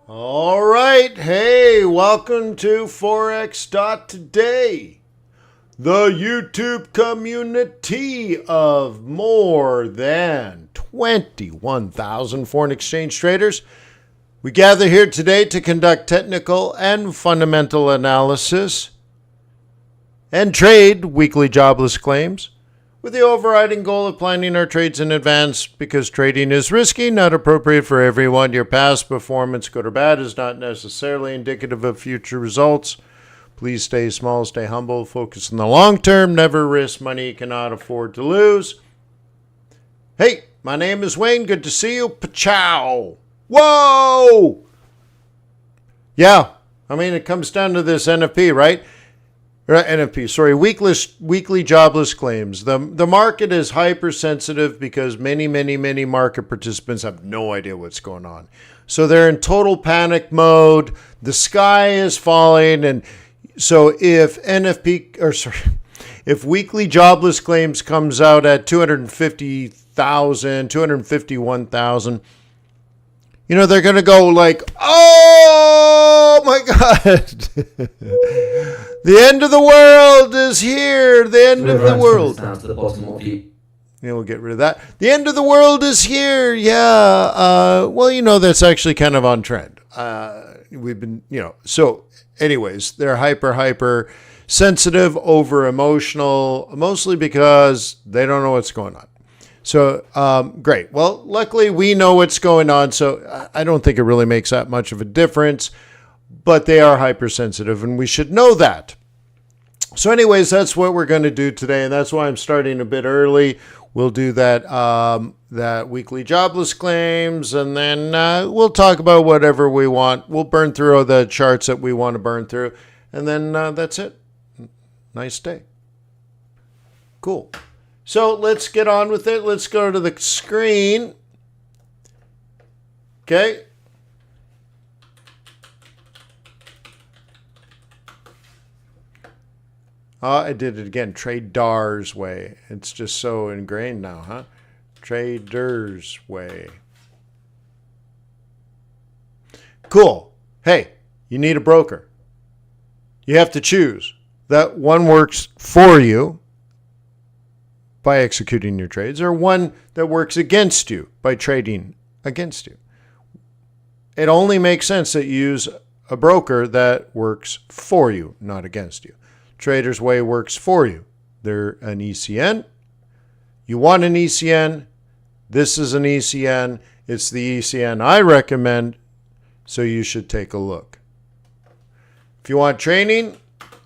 All right, hey, welcome to Forex.Today, the YouTube community of more than 21,000 foreign exchange traders. We gather here today to conduct technical and fundamental analysis and trade weekly jobless claims with the overriding goal of planning our trades in advance because trading is risky, not appropriate for everyone. Your past performance, good or bad, is not necessarily indicative of future results. Please stay small, stay humble, focus on the long term, never risk money you cannot afford to lose. Hey, my name is Wayne. Good to see you. Pachow. Whoa! Yeah, I mean, it comes down to this NFP, right? Weekly jobless claims. The market is hypersensitive because many market participants have no idea what's going on. So they're in total panic mode. The sky is falling. And so if weekly jobless claims comes out at 250,000, 251,000, you know, they're going to go like, oh my God, the end of the world is here. The end of the world. Down to the bottom of the... Yeah, we'll get rid of that. The end of the world is here. Yeah. Well, you know, that's actually kind of on trend. We've been, you know, so anyways, they're hyper sensitive, over emotional, mostly because they don't know what's going on. So, great. Well, luckily we know what's going on, so I don't think it really makes that much of a difference, but they are hypersensitive, and we should know that. So anyways, that's what we're going to do today, and that's why I'm starting a bit early. We'll do that that weekly jobless claims, and then we'll talk about whatever we want. We'll burn through all the charts that we want to burn through, and then that's it. Nice day. Cool. So let's get on with it. Let's go to the screen. Okay. I did it again. TRADARS way. It's just so ingrained now, huh? TRADARS way. Cool. Hey, you need a broker. You have to choose. That one works for you by executing your trades, or one that works against you by trading against you. It only makes sense that you use a broker that works for you, not against you. Trader's Way works for you. They're an ECN. You want an ECN. This is an ECN. It's the ECN I recommend, so you should take a look. If you want training,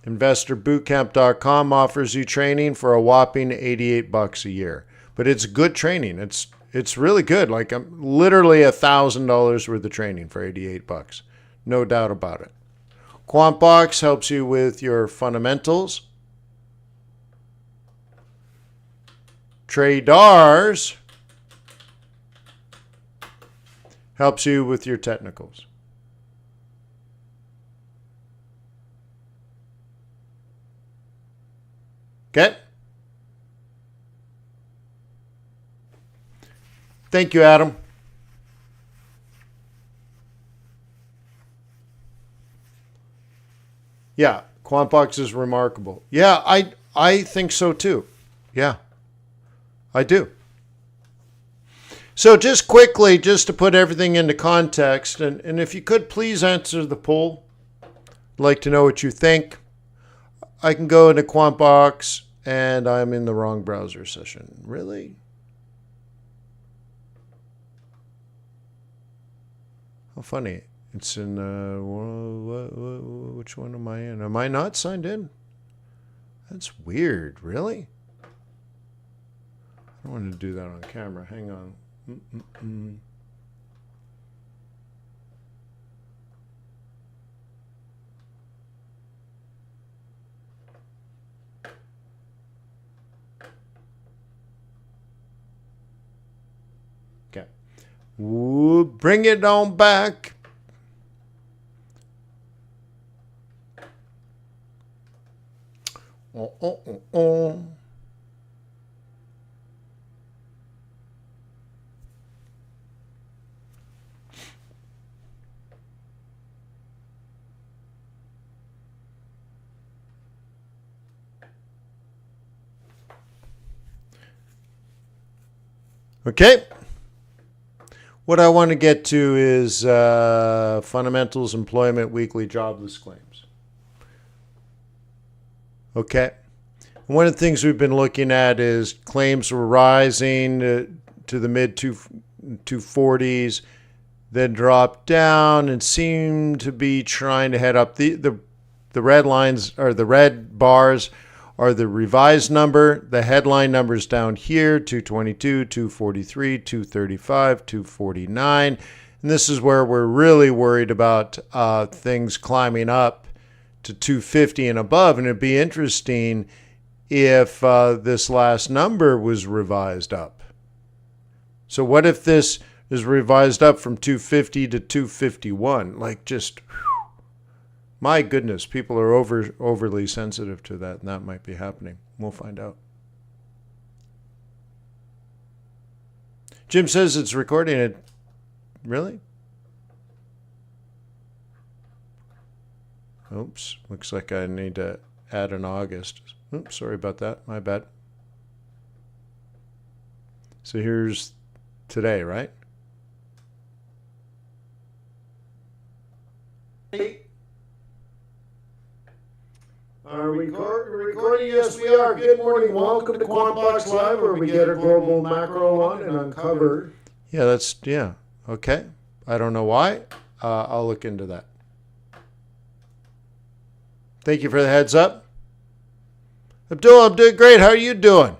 InvestorBootcamp.com offers you training for a whopping $88 a year. But it's good training. It's really good. Like, I'm literally $1,000 worth of training for $88. No doubt about it. QuantBox helps you with your fundamentals. TRADARS helps you with your technicals. Okay? Thank you, Adam. Yeah, QuantBox is remarkable. Yeah, I think so too. Yeah, I do. So just quickly, just to put everything into context, and if you could please answer the poll. I'd like to know what you think. I can go into QuantBox, and I'm in the wrong browser session. Really? How funny. It's in, which one am I in? Am I not signed in? That's weird. Really? I don't want to do that on camera. Hang on. Okay. Ooh, bring it on back. Oh. Okay. What I want to get to is fundamentals, employment, weekly jobless claims. Okay. One of the things we've been looking at is claims were rising to the mid 240s, then dropped down and seemed to be trying to head up. The red lines, or the red bars, are the revised number. The headline number is down here, 222, 243, 235, 249. And this is where we're really worried about things climbing up to 250 and above. And it'd be interesting if this last number was revised up. So what if this is revised up from 250 to 251? Like, just, my goodness, people are overly sensitive to that, and that might be happening. We'll find out. Jim says it's recording it. Really? Oops, looks like I need to add an August. Oops, sorry about that. My bad. So here's today, right? Are we recording? Yes, we are. Good morning. Welcome to Quant Box Live, where we get a global macro on and uncover. Yeah. Okay. I don't know why. I'll look into that. Thank you for the heads up. Abdul, I'm doing great. How are you doing?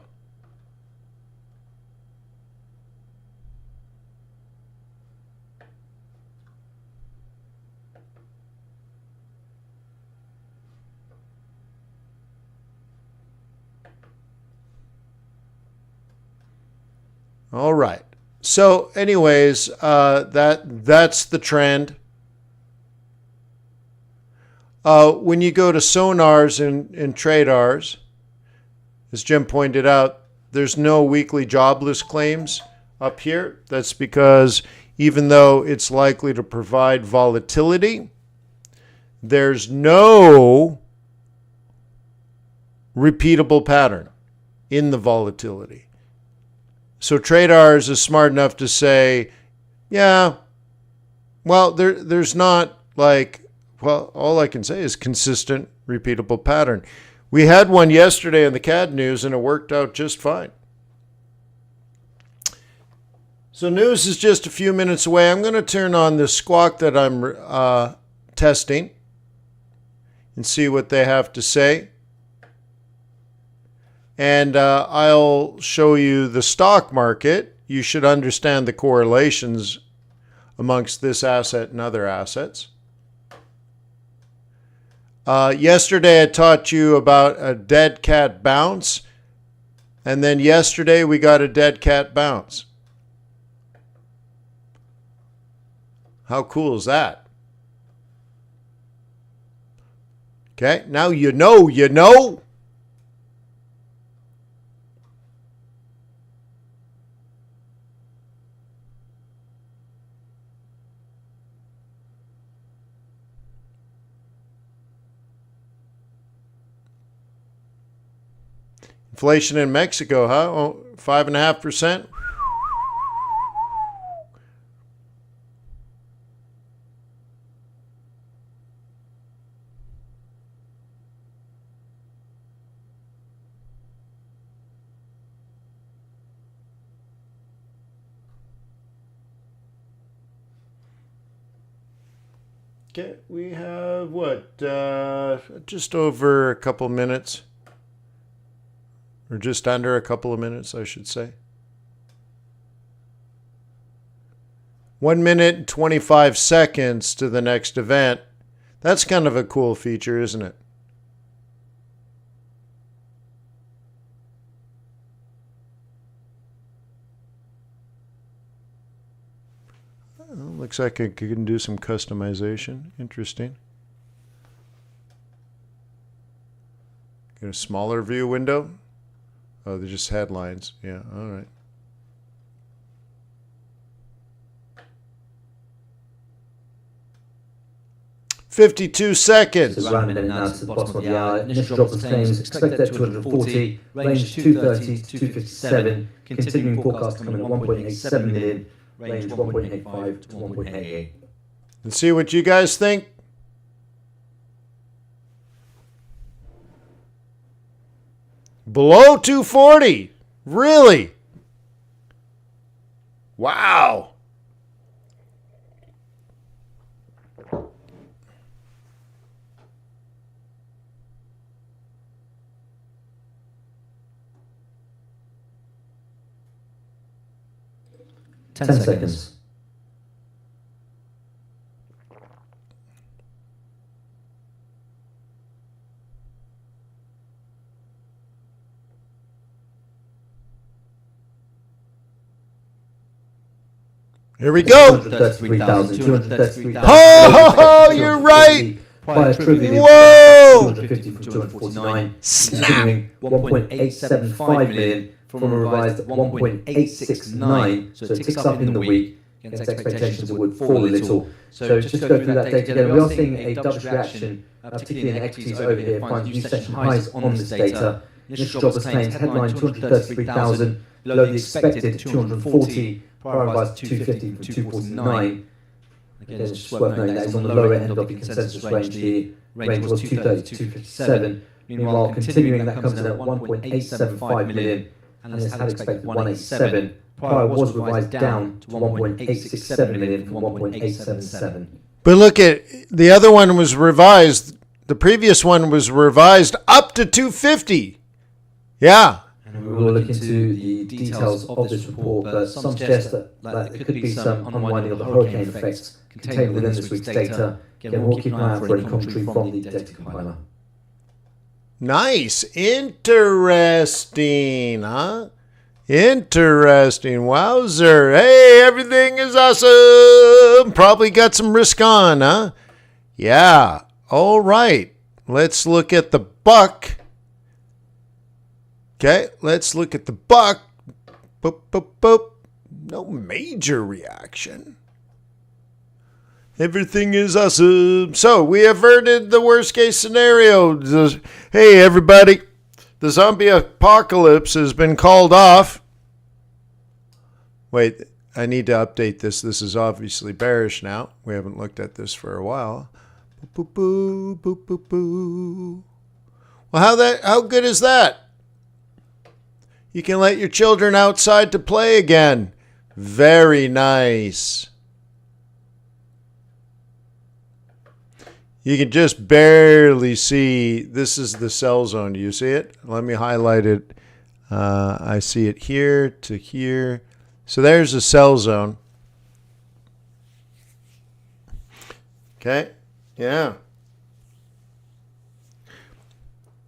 All right. So, anyways, that's the trend. When you go to sonars and TRADARS, as Jim pointed out, there's no weekly jobless claims up here. That's because even though it's likely to provide volatility, there's no repeatable pattern in the volatility. So TRADARS is smart enough to say, yeah, well, there's not all I can say is consistent, repeatable pattern. We had one yesterday in the CAD news, and it worked out just fine. So news is just a few minutes away. I'm going to turn on the squawk that I'm testing and see what they have to say. And I'll show you the stock market. You should understand the correlations amongst this asset and other assets. Yesterday I taught you about a dead cat bounce. And then yesterday we got a dead cat bounce. How cool is that? Okay, now you know. Inflation in Mexico, huh? Oh, 5.5%. Okay, we have what? Just over a couple minutes. Or just under a couple of minutes, I should say. 1 minute and 25 seconds to the next event. That's kind of a cool feature, isn't it? Well, looks like I can do some customization. Interesting. Get a smaller view window. Oh, they're just headlines. Yeah, all right. $52 seconds. So rounding now to the bottom of the hour. Initial jobless claims expected at 240, range 230 to 257. Continuing forecast coming at 1.87 million, range 1.85 to 1.88. Let's see what you guys think. Below 240. Really? Wow. Ten seconds. Here we go. 233,000. Oh, you're right. Prior trivia. Whoa. 250 from 249. Snap. Continuing 1.875 million from a revised 1.869. So it ticks up in the week against expectations it would fall a little. So just to go through that data together, we are seeing a dovish reaction, particularly in equities over here, finds new session highs on this data. Initial jobless claims headline 233,000, below the expected 240. Prior revised 250 from 249. Again, it's just worth noting that is on the lower end of the consensus range. The range was 230 to 257. Meanwhile, continuing, that comes in at 1.875 million and has had expected 187. Prior was revised down to 1.867 million from 1.877. But look at the other one was revised. The previous one was revised up to 250. Yeah. And we will look into the details of this report, but some suggest that there could be some unwinding of the hurricane effects contained within this week's data. Again, we'll keep an eye out for any commentary from the data compiler. Nice. Interesting, huh? Interesting. Wowzer. Hey, everything is awesome. Probably got some risk on, huh? Yeah. All right. Let's look at the buck. Okay, let's look at the buck. Boop, boop, boop. No major reaction. Everything is awesome. So we averted the worst case scenario. Hey, everybody. The zombie apocalypse has been called off. Wait, I need to update this. This is obviously bearish now. We haven't looked at this for a while. Boop, boop, boop, boop, boop, boop. Well, how good is that? You can let your children outside to play again. Very nice. You can just barely see. This is the sell zone. Do you see it? Let me highlight it. I see it here to here. So there's the sell zone. Okay. Yeah.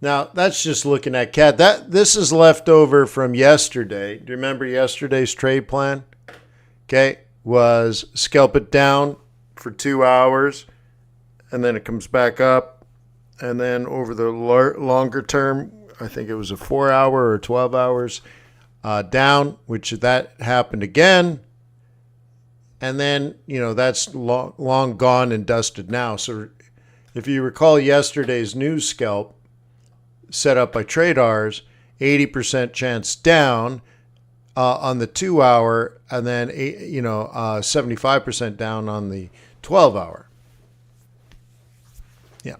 Now, that's just looking at CAD. This is left over from yesterday. Do you remember yesterday's trade plan? Okay. Was scalp it down for 2 hours, and then it comes back up. And then over the longer term, I think it was a 4 hour or 12 hours down, which that happened again. And then, that's long gone and dusted now. So if you recall yesterday's news scalp set up by TRADARS, 80% chance down on the 2 hour, and then 75% down on the 12 hour. Yeah.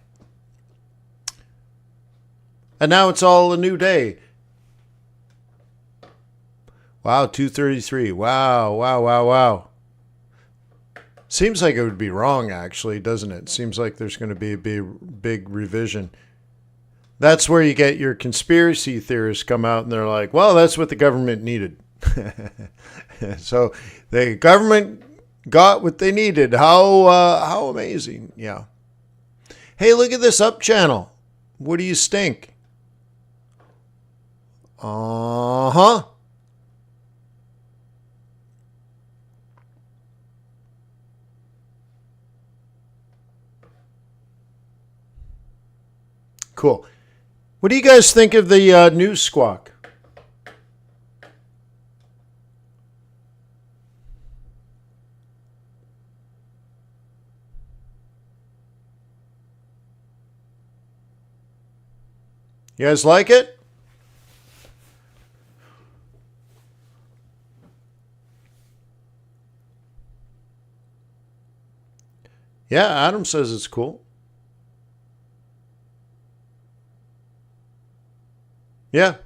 And now it's all a new day. Wow, 233. Wow. Seems like it would be wrong, actually, doesn't it? Seems like there's going to be a big revision. That's where you get your conspiracy theorists come out and they're like, well, that's what the government needed. So the government got what they needed. How amazing. Yeah. Hey, look at this up channel. What do you stink? Uh-huh. Cool. What do you guys think of the news squawk? You guys like it? Yeah, Adam says it's cool. Yeah.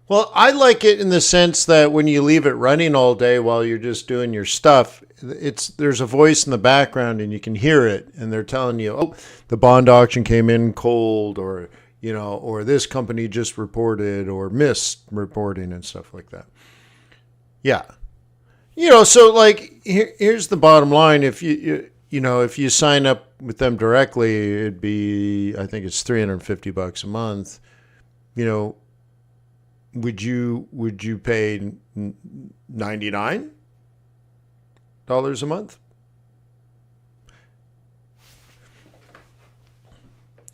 Well, I like it in the sense that when you leave it running all day while you're just doing your stuff, there's a voice in the background and you can hear it, and they're telling you, oh, the bond auction came in cold, or or this company just reported or missed reporting and stuff like that. Yeah. So like here's the bottom line. If if you sign up with them directly, it'd be, I think it's $350 a month. Would you pay $99 a month?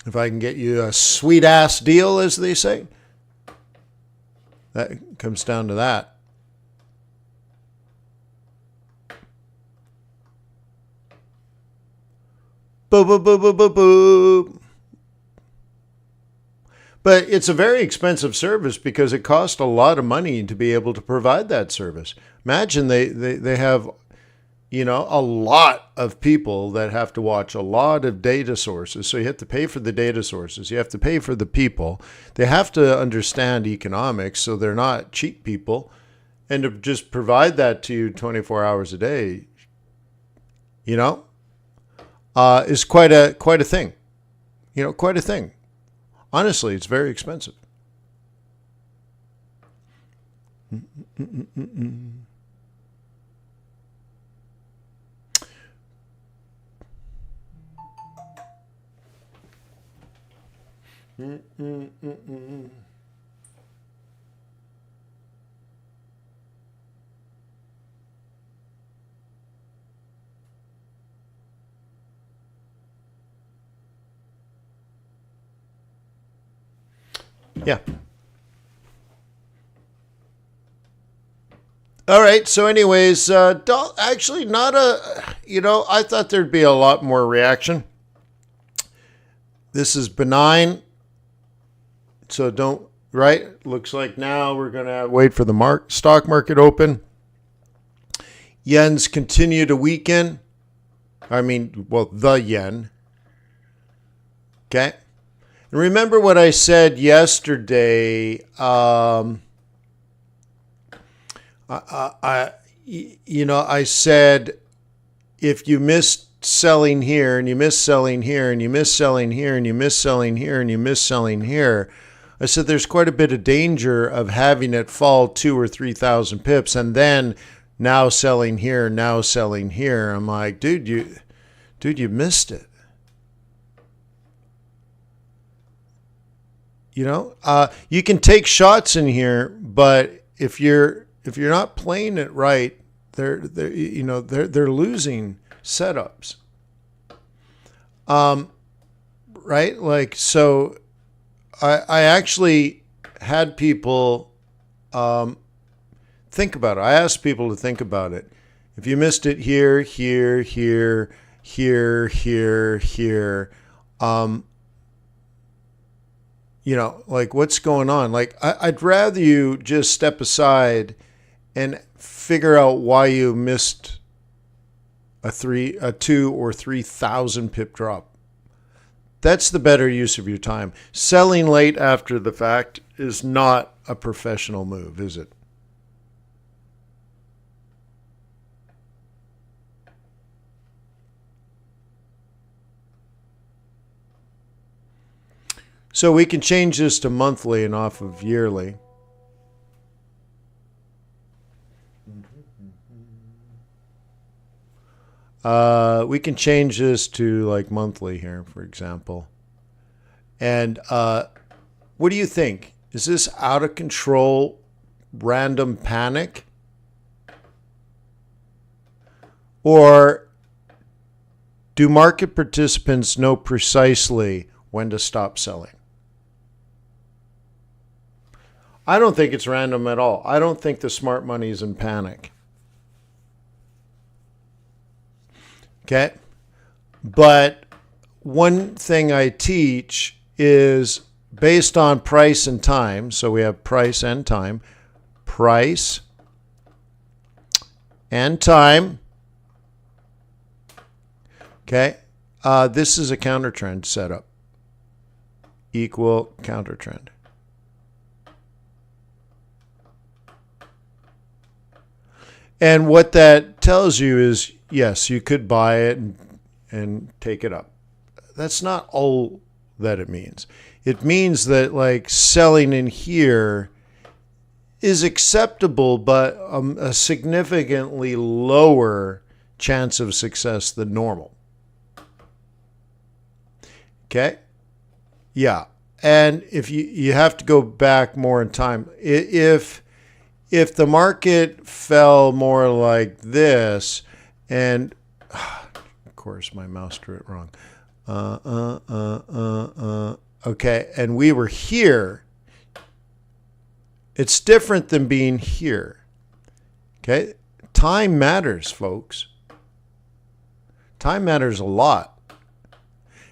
If I can get you a sweet ass deal, as they say, that comes down to that. Boop, boop, boop, boop, boop, boop. But it's a very expensive service because it costs a lot of money to be able to provide that service. Imagine they have a lot of people that have to watch a lot of data sources. So you have to pay for the data sources. You have to pay for the people. They have to understand economics, so they're not cheap people. And to just provide that to you 24 hours a day, is quite a thing. Quite a thing. Honestly, it's very expensive. Yeah. All right. So, anyways, actually, not I thought there'd be a lot more reaction. This is benign. So don't, right? Looks like now we're going to wait for the stock market open. Yens continue to weaken. The yen. Okay. And remember what I said yesterday. I said if you missed selling here and you miss selling here and you miss selling here and you miss selling here and you miss selling here, I said there's quite a bit of danger of having it fall 2,000 or 3,000 pips and then now selling here, now selling here. I'm like, dude, you missed it. You can take shots in here, but if you're not playing it right, they're losing setups. Right? Like, so I actually had people think about it. I asked people to think about it. If you missed it here, here, here, here, here, here, like what's going on? Like I'd rather you just step aside and figure out why you missed a 2,000 or 3,000 pip drop. That's the better use of your time. Selling late after the fact is not a professional move, is it? So we can change this to monthly and off of yearly. We can change this to like monthly here, for example. And what do you think? Is this out of control, random panic? Or do market participants know precisely when to stop selling? I don't think it's random at all. I don't think the smart money is in panic. Okay? But one thing I teach is based on price and time. So we have price and time. Price and time. Okay? This is a counter trend setup. Equal counter trend. And what that tells you is, yes, you could buy it and take it up. That's not all that it means. It means that like selling in here is acceptable, but a significantly lower chance of success than normal. Okay? Yeah. And if you have to go back more in time, if the market fell more like this, and of course my mouse drew it wrong. Okay, and we were here. It's different than being here. Okay, time matters, folks. Time matters a lot.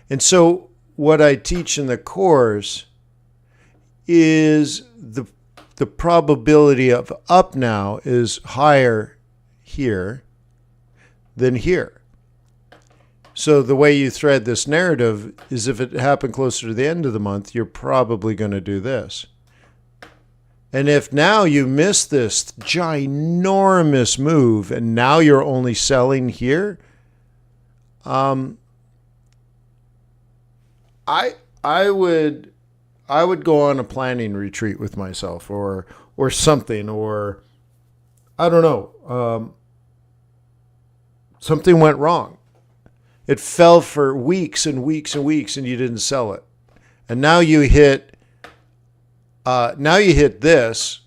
And so what I teach in the course is the probability of up now is higher here than here. So the way you thread this narrative is if it happened closer to the end of the month, you're probably going to do this. And if now you miss this ginormous move and now you're only selling here, I would go on a planning retreat with myself or something, or I don't know. Something went wrong. It fell for weeks and weeks and weeks and you didn't sell it. And now you hit this,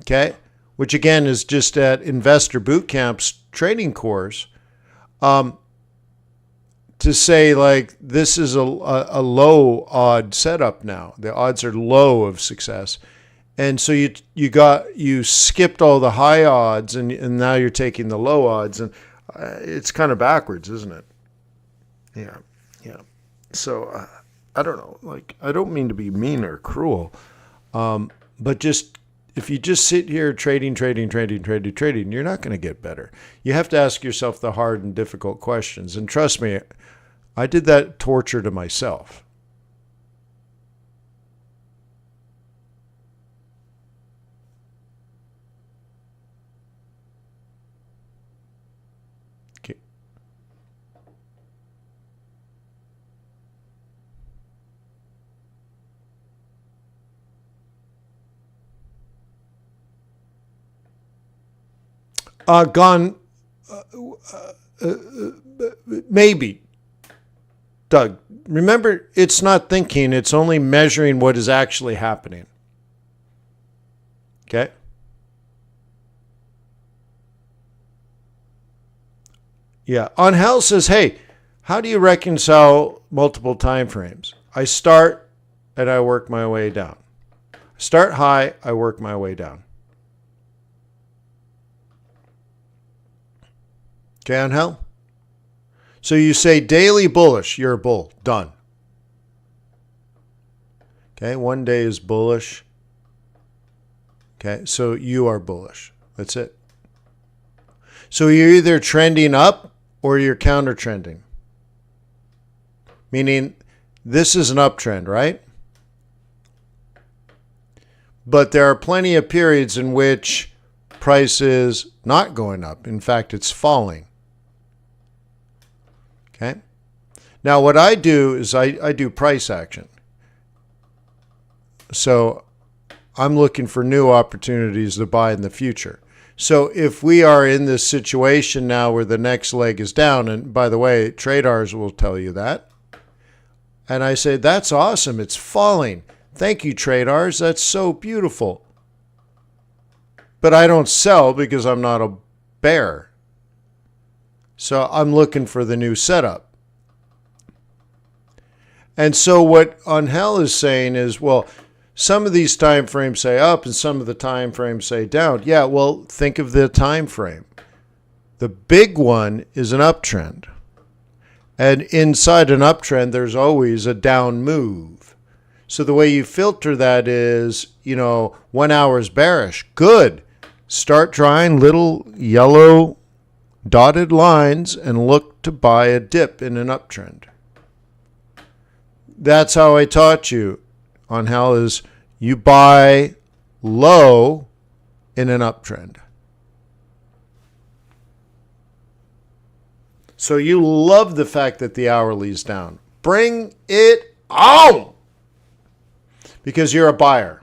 okay, which again is just at Investor Bootcamp's trading course, to say like this is a low odd setup now. The odds are low of success. And so you skipped all the high odds and now you're taking the low odds, and it's kind of backwards, isn't it? Yeah. So I don't know. Like, I don't mean to be mean or cruel, but just if you just sit here trading, you're not going to get better. You have to ask yourself the hard and difficult questions. And trust me, I did that torture to myself. Gone, maybe. Doug, remember, it's not thinking, it's only measuring what is actually happening. Okay? Yeah. Angel says, hey, how do you reconcile multiple time frames? I start and I work my way down. Start high, I work my way down. Okay, Angel? So you say daily bullish, you're a bull. Done. Okay, one day is bullish. Okay, so you are bullish. That's it. So you're either trending up or you're counter trending. Meaning this is an uptrend, right? But there are plenty of periods in which price is not going up. In fact, it's falling. Okay. Now what I do is I do price action. So I'm looking for new opportunities to buy in the future. So if we are in this situation now where the next leg is down, and by the way, TRADARS will tell you that, and I say, that's awesome, it's falling. Thank you, TRADARS, that's so beautiful. But I don't sell because I'm not a bear. So I'm looking for the new setup. And so what Angel is saying is, well, some of these time frames say up and some of the time frames say down. Yeah, well, think of the time frame. The big one is an uptrend. And inside an uptrend, there's always a down move. So the way you filter that is, 1 hour is bearish. Good. Start drawing little yellow dotted lines and look to buy a dip in an uptrend. That's how I taught you on how is you buy low in an uptrend. So you love the fact that the hourly is down. Bring it on! Because you're a buyer.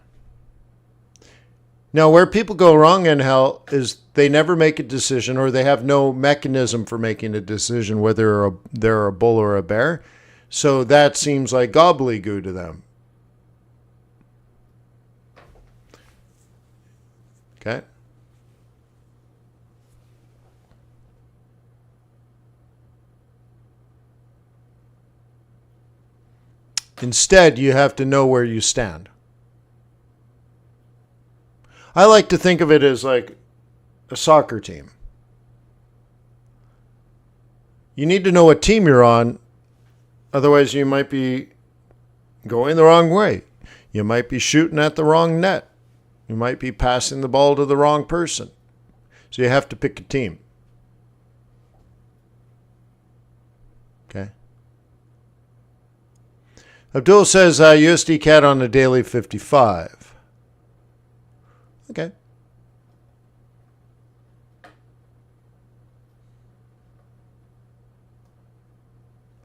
Now, where people go wrong in hell is they never make a decision, or they have no mechanism for making a decision whether they're a bull or a bear. So that seems like gobbledygook to them. Okay? Instead, you have to know where you stand. I like to think of it as like a soccer team. You need to know what team you're on, otherwise you might be going the wrong way. You might be shooting at the wrong net. You might be passing the ball to the wrong person. So you have to pick a team. Abdul says USD CAD on the daily 55. Okay.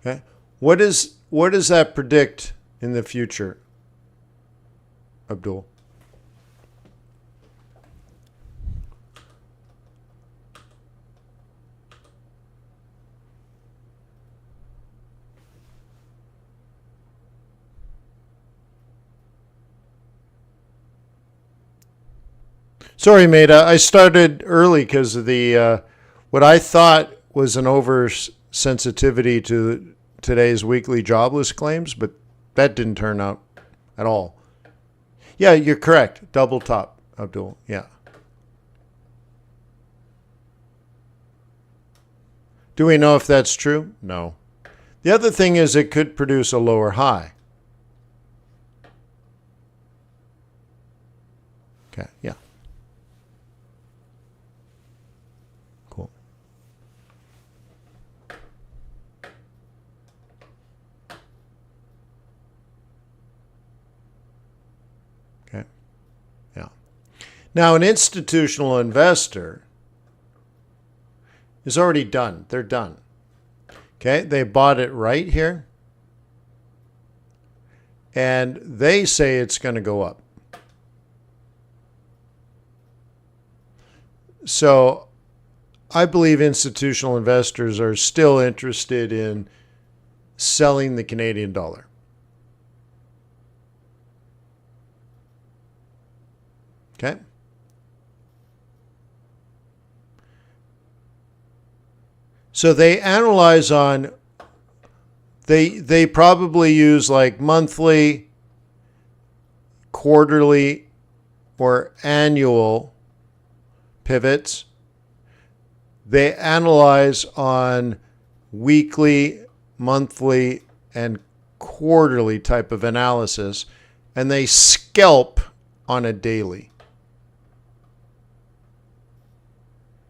Okay. What does that predict in the future, Abdul? Sorry, mate. I started early because of the what I thought was an oversensitivity to today's weekly jobless claims, but that didn't turn out at all. Yeah, you're correct. Double top, Abdul. Yeah. Do we know if that's true? No. The other thing is it could produce a lower high. Okay, yeah. Cool. Okay, yeah. Now, an institutional investor is already done. They're done. Okay, they bought it right here. And they say it's going to go up. So I believe institutional investors are still interested in selling the Canadian dollar. Okay. So they analyze on, they probably use like monthly, quarterly, or annual pivots. They analyze on weekly, monthly, and quarterly type of analysis, and they scalp on a daily.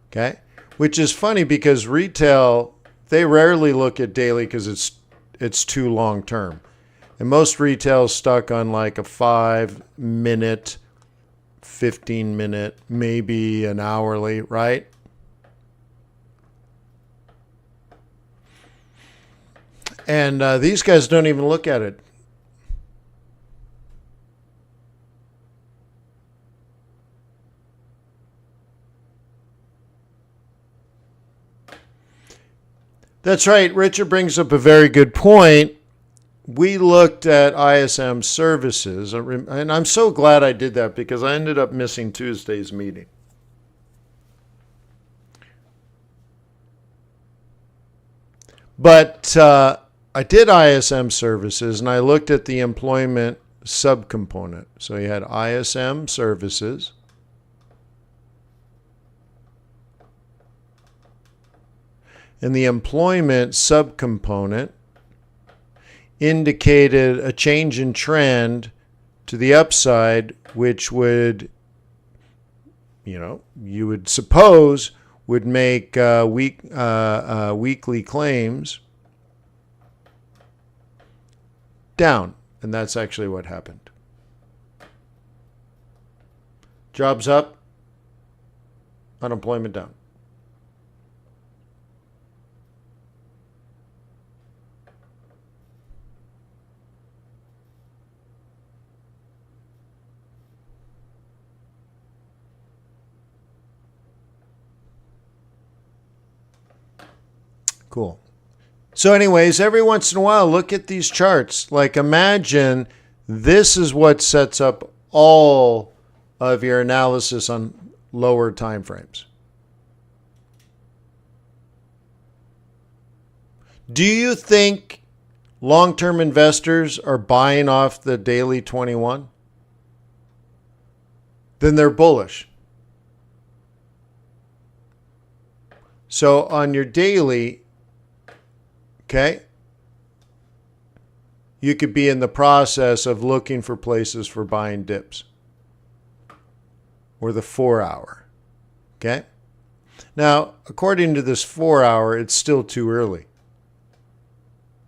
Okay? Which is funny because retail, they rarely look at daily because it's too long term. And most retail's stuck on like a 5-minute, 15-minute, maybe an hourly, right? And these guys don't even look at it. That's right. Richard brings up a very good point. We looked at ISM services, and I'm so glad I did that because I ended up missing Tuesday's meeting. But I did ISM services, and I looked at the employment subcomponent. So you had ISM services. And the employment subcomponent indicated a change in trend to the upside, which would, you would suppose would make weekly claims down. And that's actually what happened. Jobs up, unemployment down. Cool. So anyways, every once in a while, look at these charts. Like imagine this is what sets up all of your analysis on lower time frames. Do you think long-term investors are buying off the daily 21? Then they're bullish. So on your daily, okay, you could be in the process of looking for places for buying dips. Or the 4-hour. Okay? Now, according to this 4-hour, it's still too early.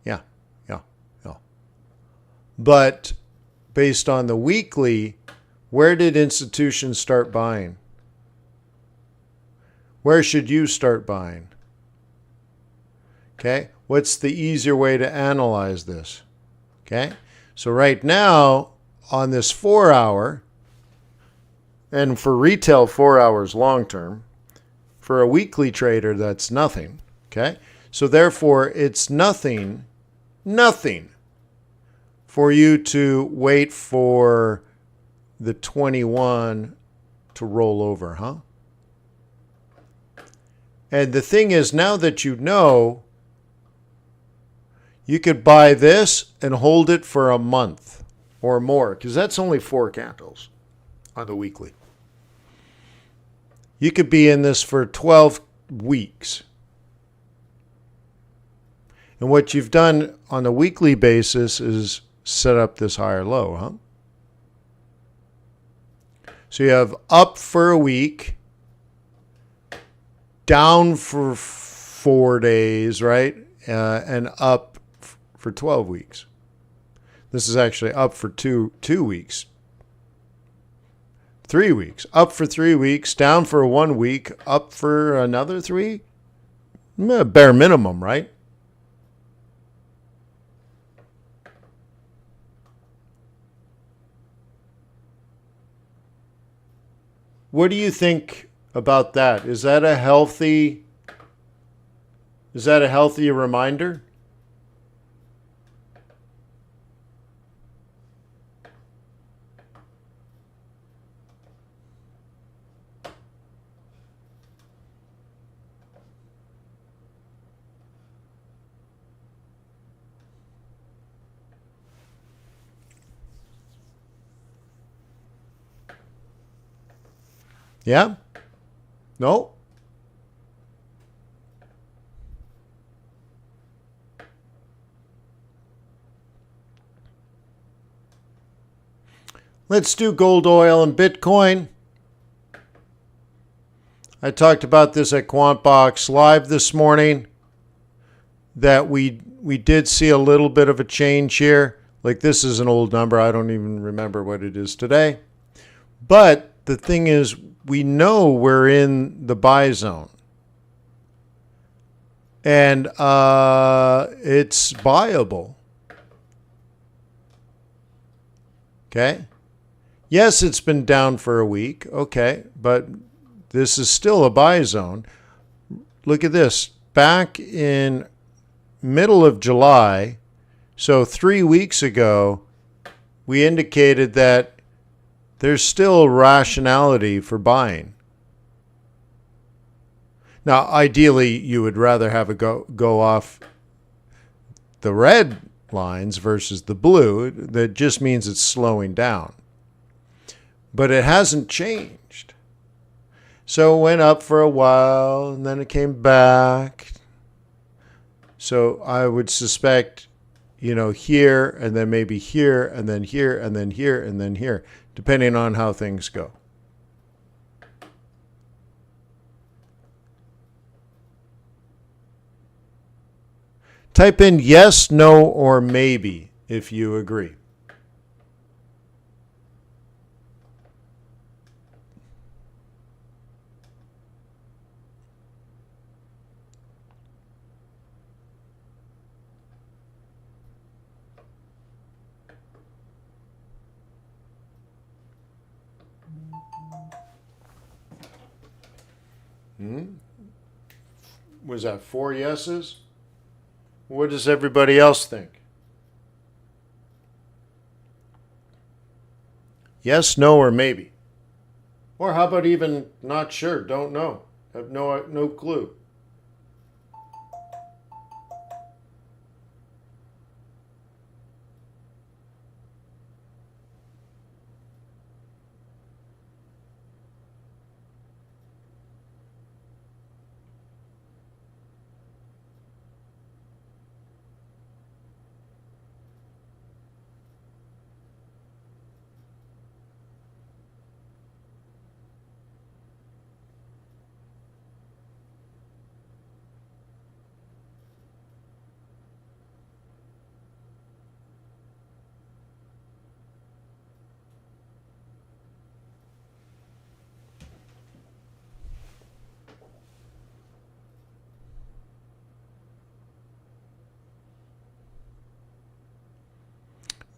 Yeah. But based on the weekly, where did institutions start buying? Where should you start buying? Okay, what's the easier way to analyze this? Okay, so right now on this 4 hour, and for retail 4 hours long term, for a weekly trader that's nothing. Okay, so therefore it's nothing for you to wait for the 21 to roll over, huh? And the thing is, now that you know, you could buy this and hold it for a month or more, because that's only 4 candles on the weekly. You could be in this for 12 weeks. And what you've done on a weekly basis is set up this higher low, huh? So you have up for a week, down for 4 days, right? And up for 12 weeks. This is actually up for two weeks. 3 weeks. Up for 3 weeks, down for 1 week, up for another 3. Bare minimum, right? What do you think about that? Is that a healthy reminder? Yeah? No? Let's do gold, oil, and Bitcoin. I talked about this at QuantBox Live this morning, that we did see a little bit of a change here. Like, this is an old number. I don't even remember what it is today. But the thing is, we know we're in the buy zone. And it's buyable. Okay? Yes, it's been down for a week. Okay, but this is still a buy zone. Look at this. Back in middle of July, so 3 weeks ago, we indicated that there's still rationality for buying. Now, ideally, you would rather have it go off the red lines versus the blue. That just means it's slowing down. But it hasn't changed. So it went up for a while, and then it came back. So I would suspect, here, and then maybe here, and then here, and then here, and then here, depending on how things go. Type in yes, no, or maybe if you agree. Was that 4 yeses? What does everybody else think? Yes, no, or maybe. Or how about even not sure, don't know, have no clue.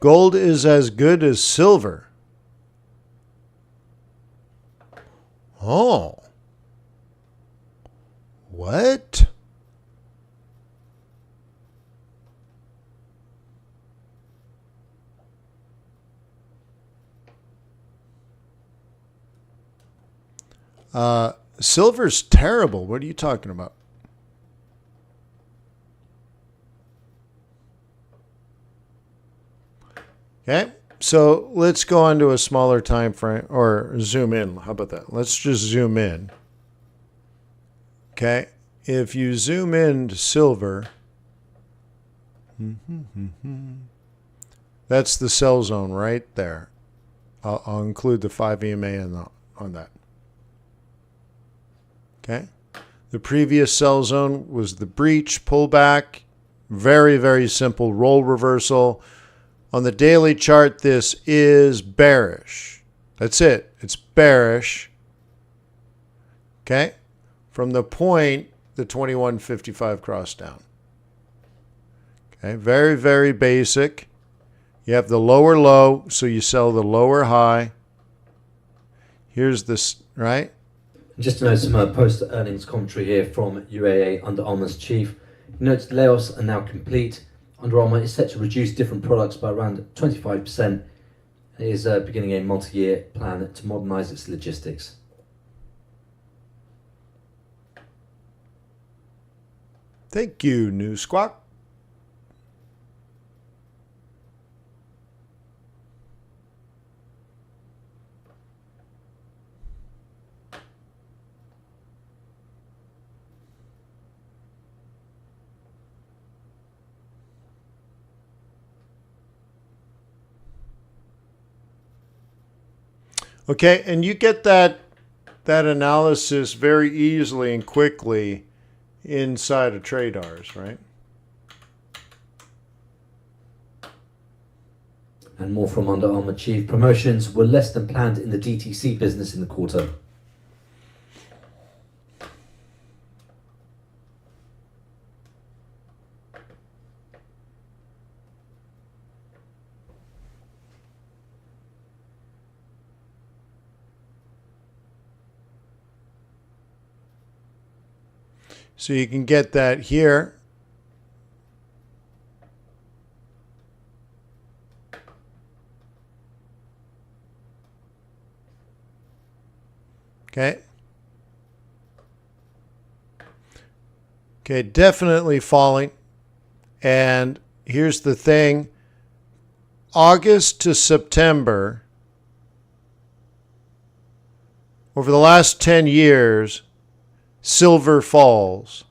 Gold is as good as silver. Oh. What? Silver's terrible. What are you talking about? Okay, so let's go on to a smaller time frame, or zoom in. How about that? Let's just zoom in. Okay, if you zoom in to silver, that's the sell zone right there. I'll include the 5 EMA on that. Okay, the previous sell zone was the breach, pullback, very, very simple roll reversal. On the daily chart, this is bearish. That's it. It's bearish. Okay? From the point, the 2155 cross down. Okay? Very, very basic. You have the lower low, so you sell the lower high. Here's this, right? Just to note some post-earnings commentary here from UAA Under Armour's chief. He notes layoffs are now complete. Under Armour is set to reduce different products by around 25%. It is beginning a multi-year plan to modernise its logistics. Thank you, New Squawk. Okay, and you get that analysis very easily and quickly inside of TRADARS, right? And more from Under Armour chief. Promotions were less than planned in the DTC business in the quarter. So you can get that here. Okay. Okay, definitely falling. And here's the thing. August to September, over the last 10 years, silver falls.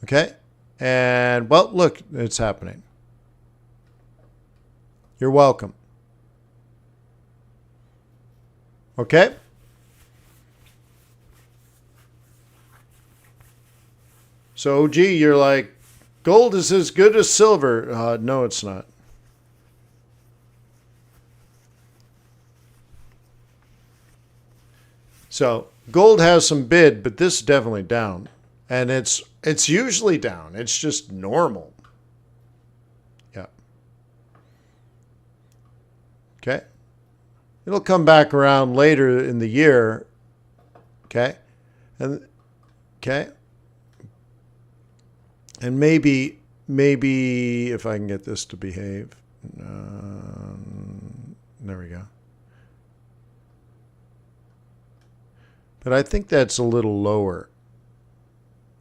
Okay? And, well, look, it's happening. You're welcome. Okay? So, OG, you're like, gold is as good as silver. No, it's not. So gold has some bid, but this is definitely down. And it's usually down. It's just normal. Yeah. Okay. It'll come back around later in the year. Okay. And okay. And maybe if I can get this to behave. There we go. But I think that's a little lower.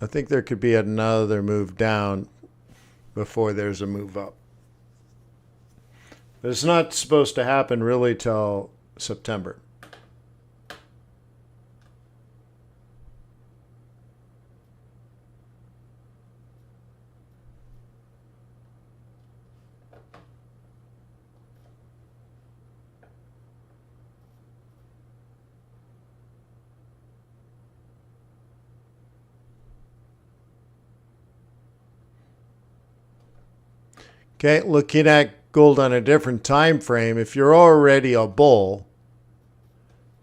I think there could be another move down before there's a move up. But it's not supposed to happen really till September. Okay, looking at gold on a different time frame, if you're already a bull,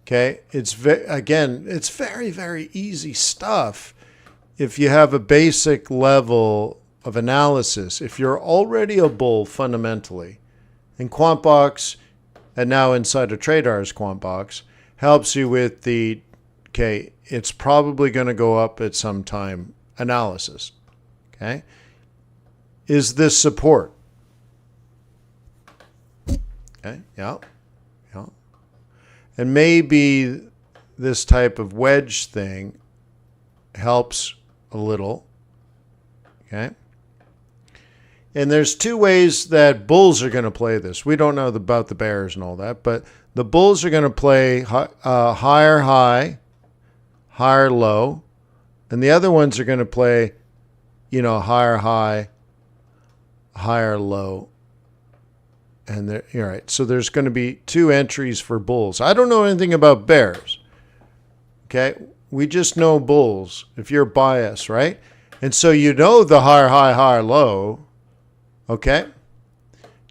okay, it's very, very easy stuff if you have a basic level of analysis, if you're already a bull fundamentally, and QuantBox, and now inside of TRADARS QuantBox, helps you with the, okay, it's probably going to go up at some time analysis. Okay? Is this support? Okay, yeah. And maybe this type of wedge thing helps a little. Okay? And there's two ways that bulls are going to play this. We don't know about the bears and all that, but the bulls are going to play higher high, higher low, and the other ones are going to play, higher high, higher low. And you're right. So there's going to be two entries for bulls. I don't know anything about bears. Okay? We just know bulls if you're biased, right? And so the higher high, higher low. Okay?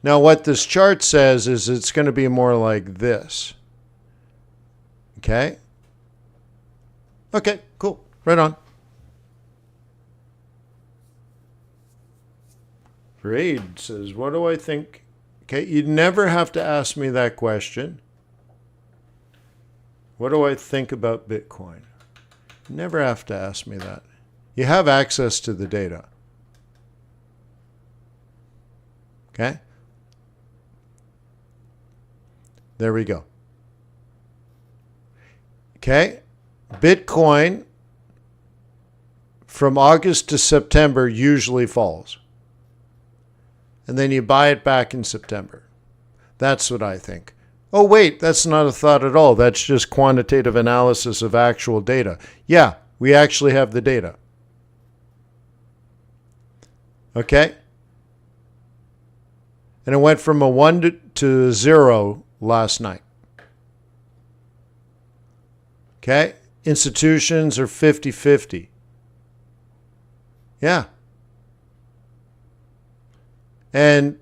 Now what this chart says is it's going to be more like this. Okay? Okay, cool. Right on. Reed says, what do I think? Okay, you'd never have to ask me that question. What do I think about Bitcoin? You never have to ask me that. You have access to the data. Okay? There we go. Okay? Bitcoin from August to September usually falls. And then you buy it back in September. That's what I think. Oh, wait, that's not a thought at all. That's just quantitative analysis of actual data. Yeah, we actually have the data. Okay? And it went from a 1 to 0 last night. Okay? Institutions are 50-50. Yeah. And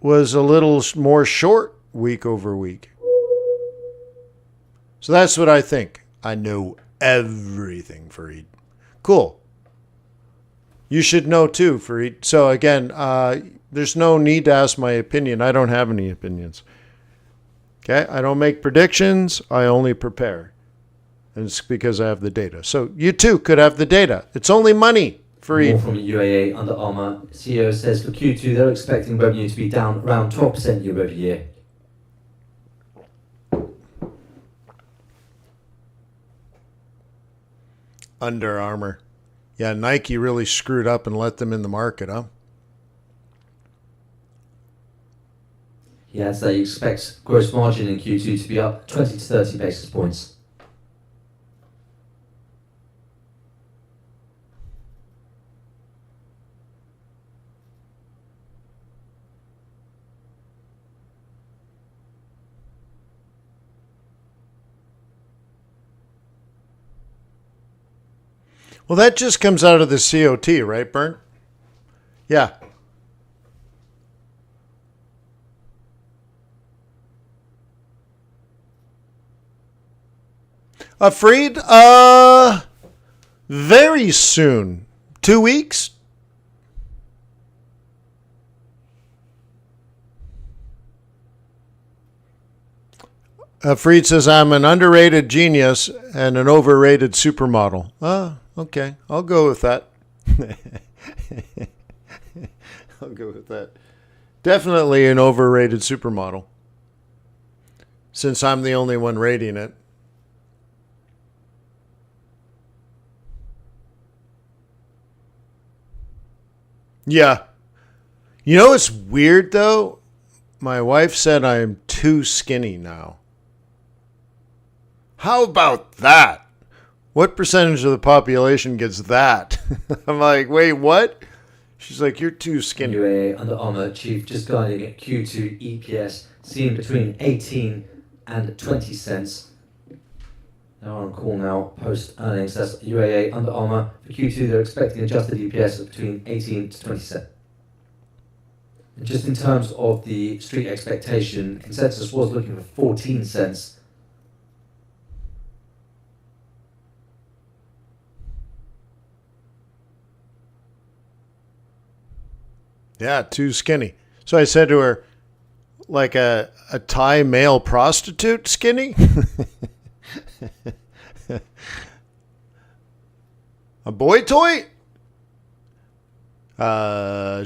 was a little more short week over week. So that's what I think. I know everything, Fareed. Cool. You should know too, Fareed. So again, there's no need to ask my opinion. I don't have any opinions. Okay? I don't make predictions. I only prepare. And it's because I have the data. So you too could have the data. It's only money. More from UAA Under Armour. CEO says for Q2 they're expecting revenue to be down around 12% year over year. Under Armour. Yeah, Nike really screwed up and let them in the market, huh? He adds that he expects gross margin in Q2 to be up 20 to 30 basis points. Well, that just comes out of the COT, right, Bernd? Yeah. Freed? Very soon. 2 weeks? Freed says, I'm an underrated genius and an overrated supermodel. Okay. I'll go with that. I'll go with that. Definitely an overrated supermodel. Since I'm the only one rating it. Yeah. You know what's weird, though? My wife said I'm too skinny now. How about that? What percentage of the population gets that? I'm like, wait, what? She's like, you're too skinny. UAA Under Armour chief just guiding at Q2 EPS seen between 18 and 20 cents. They're on call now, post earnings. That's UAA Under Armour. For Q2, they're expecting adjusted EPS of between 18 to 20 cents. And just in terms of the street expectation, consensus was looking for 14 cents. Yeah, too skinny. So I said to her, like a Thai male prostitute skinny? A boy toy?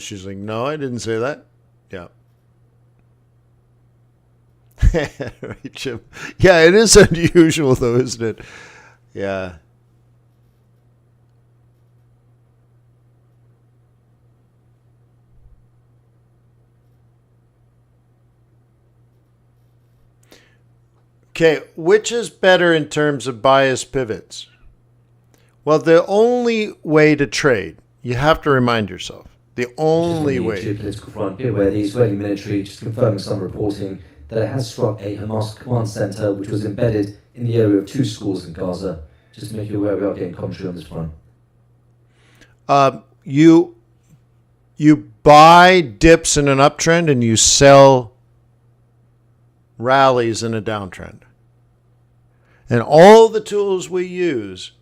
She's like, no, I didn't say that. Yeah. Right, Jim. Yeah, it is unusual though, isn't it? Yeah. Okay, which is better in terms of bias pivots? Well, the only way to trade, you have to remind yourself, the only way. Geopolitical front here, where the Israeli military just confirming some reporting that it has struck a Hamas command center, which was embedded in the area of 2 schools in Gaza. Just to make you aware, we are getting commentary on this front. You buy dips in an uptrend and you sell rallies in a downtrend. And all the tools we use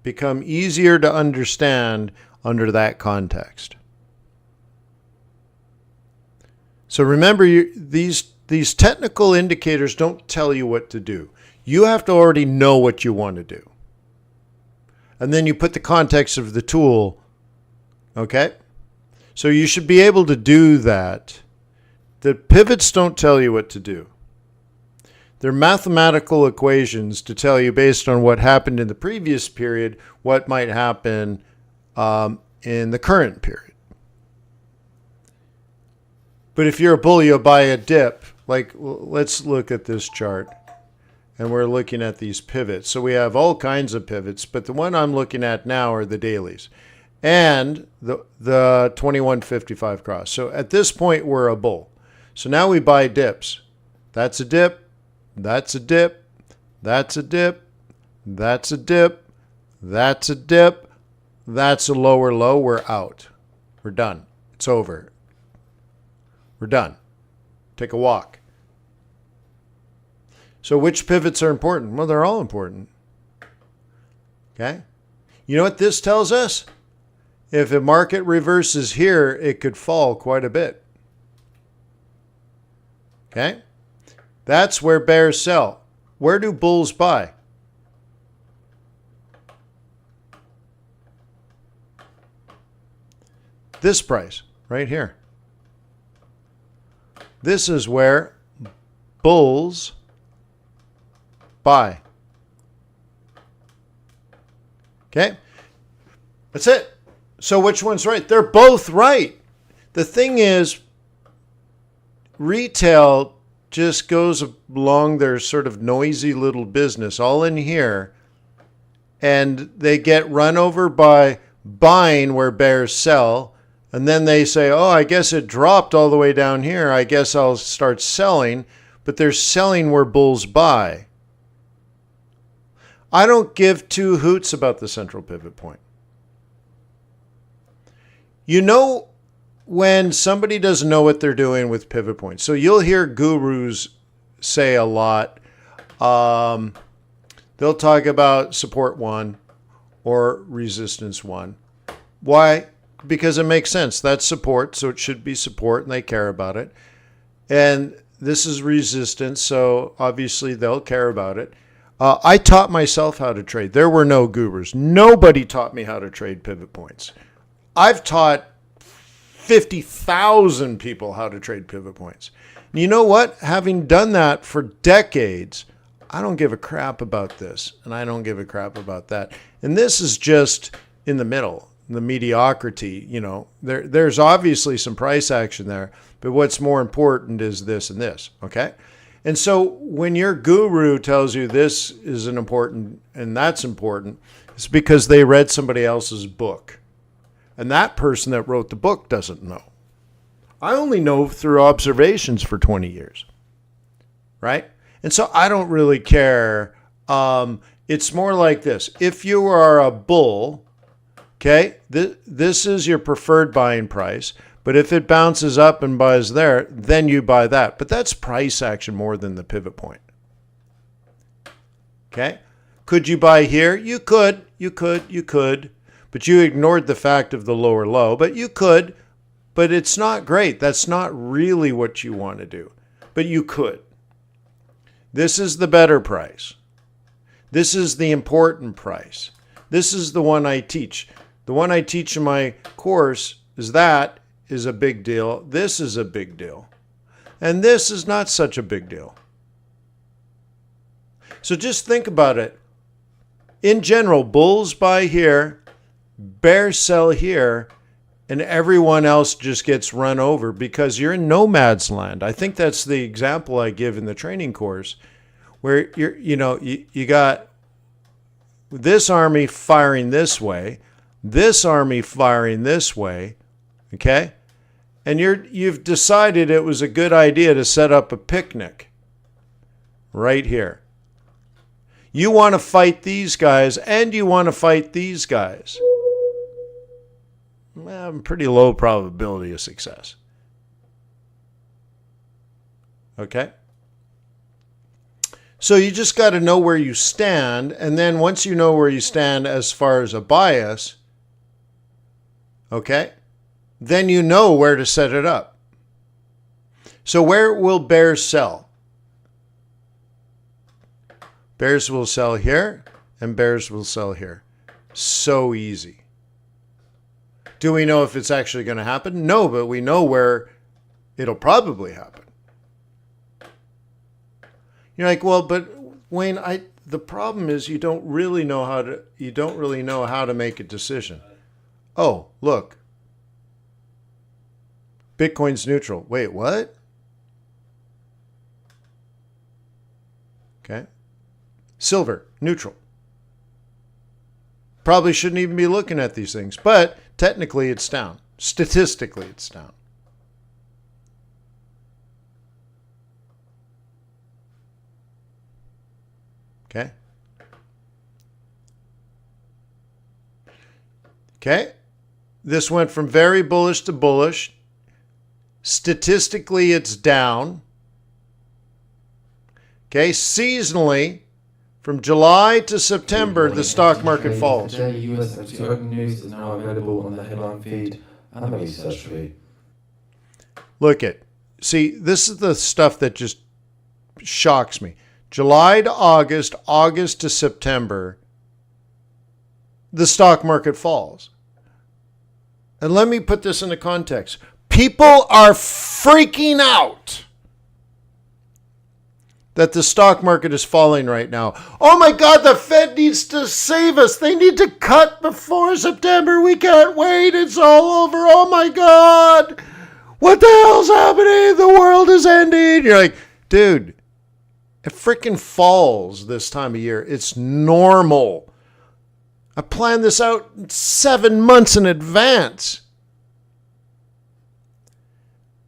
become easier to understand under that context. So remember, these technical indicators don't tell you what to do. You have to already know what you want to do. And then you put the context of the tool, okay? So you should be able to do that. The pivots don't tell you what to do. They're mathematical equations to tell you based on what happened in the previous period, what might happen in the current period. But if you're a bull, you'll buy a dip. Like, let's look at this chart. And we're looking at these pivots. So we have all kinds of pivots, but the one I'm looking at now are the dailies. And the 2155 cross. So at this point, we're a bull. So now we buy dips. That's a dip. That's a dip. That's a dip. That's a dip. That's a dip. That's a lower low. We're out. We're done. It's over. We're done. Take a walk. So which pivots are important? Well, they're all important. Okay? You know what this tells us? If a market reverses here, it could fall quite a bit. Okay? That's where bears sell. Where do bulls buy? This price, right here. This is where bulls buy. Okay? That's it. So which one's right? They're both right. The thing is, retail just goes along their sort of noisy little business all in here, and they get run over by buying where bears sell, and then they say, oh, I guess it dropped all the way down here. I guess I'll start selling, but they're selling where bulls buy. I don't give two hoots about the central pivot point. You know when somebody doesn't know what they're doing with pivot points. So you'll hear gurus say a lot. They'll talk about support 1 or resistance 1. Why? Because it makes sense. That's support, so it should be support, and they care about it. And this is resistance, so obviously they'll care about it. I taught myself how to trade. There were no gurus. Nobody taught me how to trade pivot points. I've taught 50,000 people how to trade pivot points. And you know what? Having done that for decades, I don't give a crap about this, and I don't give a crap about that. And this is just in the middle, the mediocrity. You know, there's obviously some price action there, but what's more important is this and this, okay? And so when your guru tells you this is an important and that's important, it's because they read somebody else's book. And that person that wrote the book doesn't know. I only know through observations for 20 years, right? And so I don't really care. It's more like this. If you are a bull, okay, this is your preferred buying price. But if it bounces up and buys there, then you buy that. But that's price action more than the pivot point. Okay? Could you buy here? You could. But you ignored the fact of the lower low. But you could. But it's not great. That's not really what you want to do. But you could. This is the better price. This is the important price. This is the one I teach. The one I teach in my course is a big deal. This is a big deal. And this is not such a big deal. So just think about it. In general, bulls buy here, bears sell here, and everyone else just gets run over because you're in nomad's land. I think that's the example I give in the training course, where you got this army firing this way, this army firing this way, okay? And you've decided it was a good idea to set up a picnic right here. You want to fight these guys and you want to fight these guys. Well, pretty low probability of success. Okay? So you just got to know where you stand. And then once you know where you stand as far as a bias, okay, then you know where to set it up. So where will bears sell? Bears will sell here and bears will sell here. So easy. Do we know if it's actually going to happen? No, but we know where it'll probably happen. You're like, well, but Wayne, the problem is you don't really know how to make a decision. Oh, look. Bitcoin's neutral. Wait, what? Okay. Silver, neutral. Probably shouldn't even be looking at these things, but technically it's down. Statistically, it's down. Okay. Okay. This went from very bullish to bullish. Statistically, it's down. Okay. Seasonally, from July to September, the stock market falls. Today, US open news is now available on the headline feed and the research feed. Look at, see, this is the stuff that just shocks me. July to August, August to September, the stock market falls. And let me put this into context. People are freaking out that the stock market is falling right now. Oh my God, the Fed needs to save us. They need to cut before September. We can't wait. It's all over. Oh my God. What the hell's happening? The world is ending. You're like, dude, it freaking falls this time of year. It's normal. I planned this out 7 months in advance.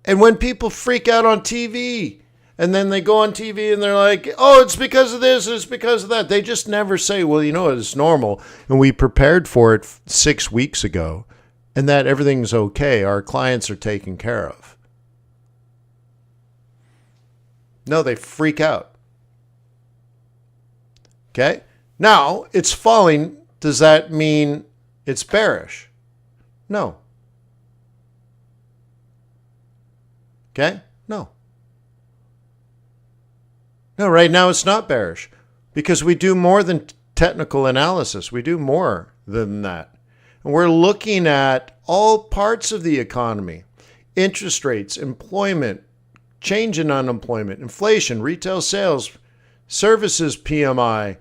And when people freak out on TV, and then they go on TV and they're like, oh, it's because of this, it's because of that. They just never say, well, you know, it's normal. And we prepared for it 6 weeks ago and that everything's okay. Our clients are taken care of. No, they freak out. Okay? Now, it's falling. Does that mean it's bearish? No. Okay? No. No, right now it's not bearish because we do more than technical analysis. We do more than that. And we're looking at all parts of the economy. Interest rates, employment, change in unemployment, inflation, retail sales, services PMI,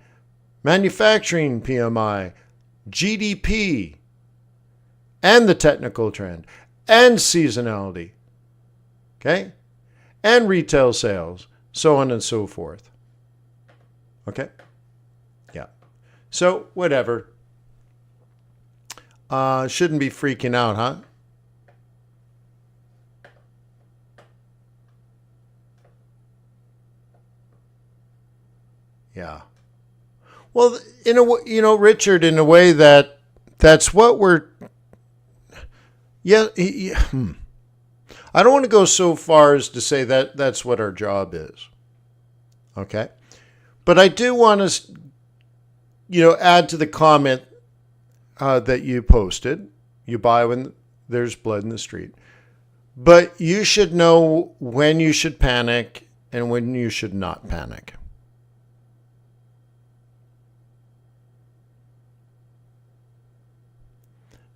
manufacturing PMI, GDP, and the technical trend, and seasonality, okay? And retail sales. So on and so forth. Okay? Yeah. So, whatever. Shouldn't be freaking out, huh? Yeah. Well, in a Richard, in a way that's what we're. Yeah. I don't want to go so far as to say that that's what our job is. Okay? But I do want to, add to the comment that you posted. You buy when there's blood in the street. But you should know when you should panic and when you should not panic.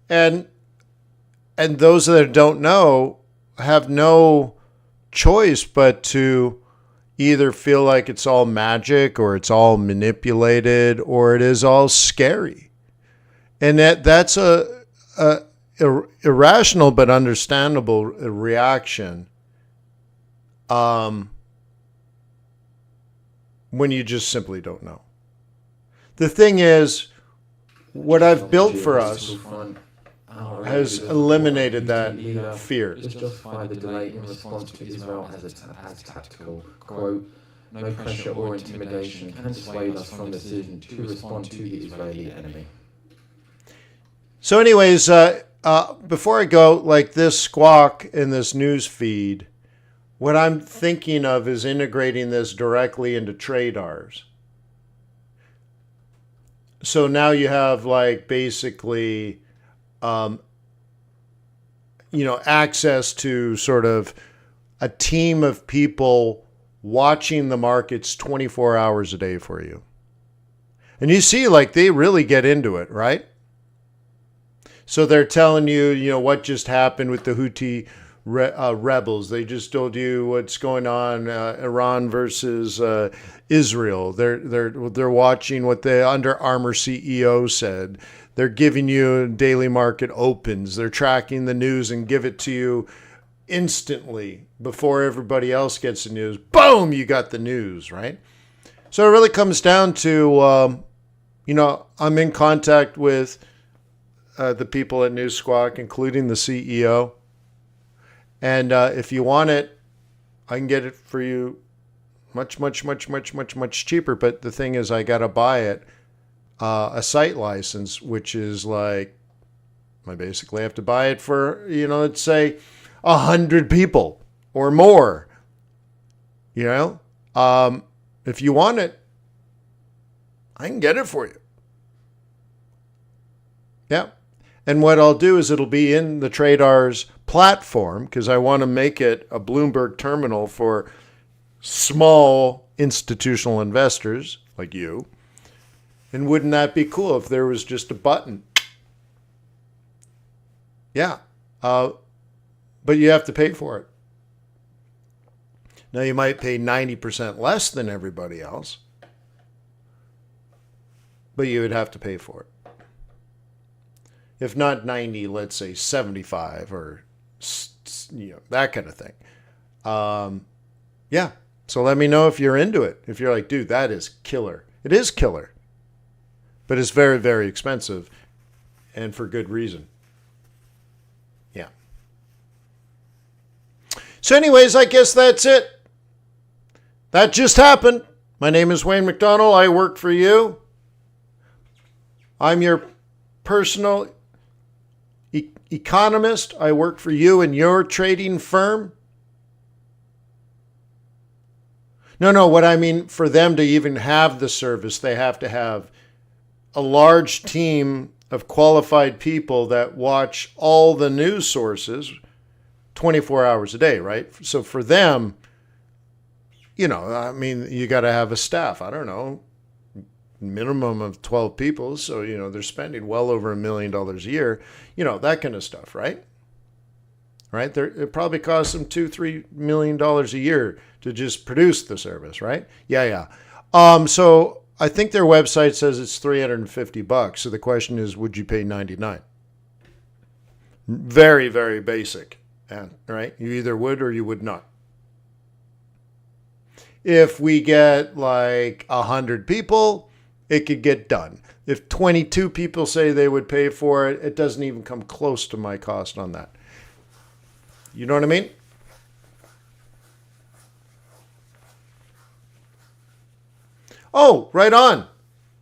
And those that don't know have no choice but to either feel like it's all magic or it's all manipulated or it is all scary. And that's a irrational but understandable reaction when you just simply don't know. The thing is, what I've built for us has eliminated that fear. Just justify the delay in response to Israel as tactical. Quote, no pressure or intimidation can dissuade us from the decision to respond to the Israeli enemy. So anyways, before I go, like this squawk in this news feed, what I'm thinking of is integrating this directly into TRADARS. So now you have like basically, access to sort of a team of people watching the markets 24 hours a day for you. And you see, like, they really get into it, right? So they're telling you, what just happened with the Houthi rebels. They just told you what's going on, Iran versus Israel. They're watching what the Under Armour CEO said. They're giving you daily market opens. They're tracking the news and give it to you instantly before everybody else gets the news. Boom, you got the news, right? So it really comes down to, I'm in contact with the people at News Squawk, including the CEO. And if you want it, I can get it for you much, much, much, much, much, much cheaper. But the thing is, I got to buy it. A site license, which is like, I basically have to buy it for, let's say 100 people or more. If you want it, I can get it for you. Yeah. And what I'll do is it'll be in the TRADARS platform because I want to make it a Bloomberg terminal for small institutional investors like you. And wouldn't that be cool if there was just a button? Yeah. But you have to pay for it. Now, you might pay 90% less than everybody else, but you would have to pay for it. If not 90, let's say 75 or, that kind of thing. Yeah. So let me know if you're into it. If you're like, dude, that is killer. It is killer. But it's very, very expensive, and for good reason. Yeah. So anyways, I guess that's it. That just happened. My name is Wayne McDonald. I work for you. I'm your personal economist. I work for you and your trading firm. No, what I mean, for them to even have the service, they have to have a large team of qualified people that watch all the news sources 24 hours a day, right? So for them, you got to have a staff. I don't know, minimum of 12 people. So, they're spending well over $1 million a year, that kind of stuff, right? Right? It probably costs them $2-3 million a year to just produce the service, right? Yeah. So I think their website says it's $350. So the question is, would you pay $99? Very, very basic, right? You either would or you would not. If we get like 100 people, it could get done. If 22 people say they would pay for it, it doesn't even come close to my cost on that. You know what I mean? Oh, right on.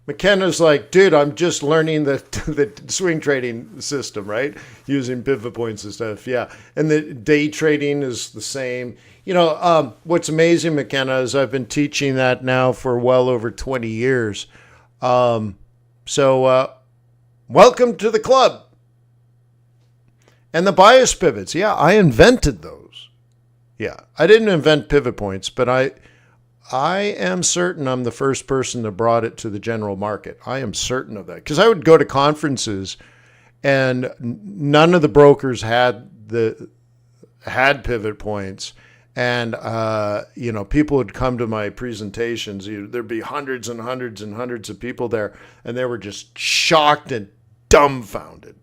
McKenna's like, dude, I'm just learning the swing trading system, right? Using pivot points and stuff. Yeah. And the day trading is the same. What's amazing, McKenna, is I've been teaching that now for well over 20 years. So welcome to the club. And the bias pivots, yeah, I invented those. Yeah, I didn't invent pivot points, but I am certain I'm the first person that brought it to the general market. I am certain of that because I would go to conferences and none of the brokers had pivot points. And, people would come to my presentations. There'd be hundreds and hundreds and hundreds of people there, and they were just shocked and dumbfounded.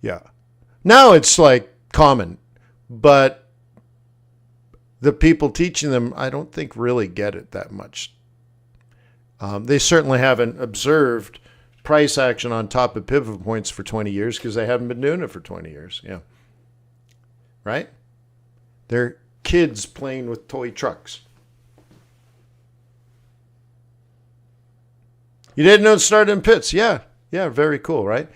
Yeah. Now it's like common, but the people teaching them, I don't think really get it that much. They certainly haven't observed price action on top of pivot points for 20 years because they haven't been doing it for 20 years. Yeah. Right? They're kids playing with toy trucks. You didn't know it started in pits? Yeah. Yeah, very cool, right?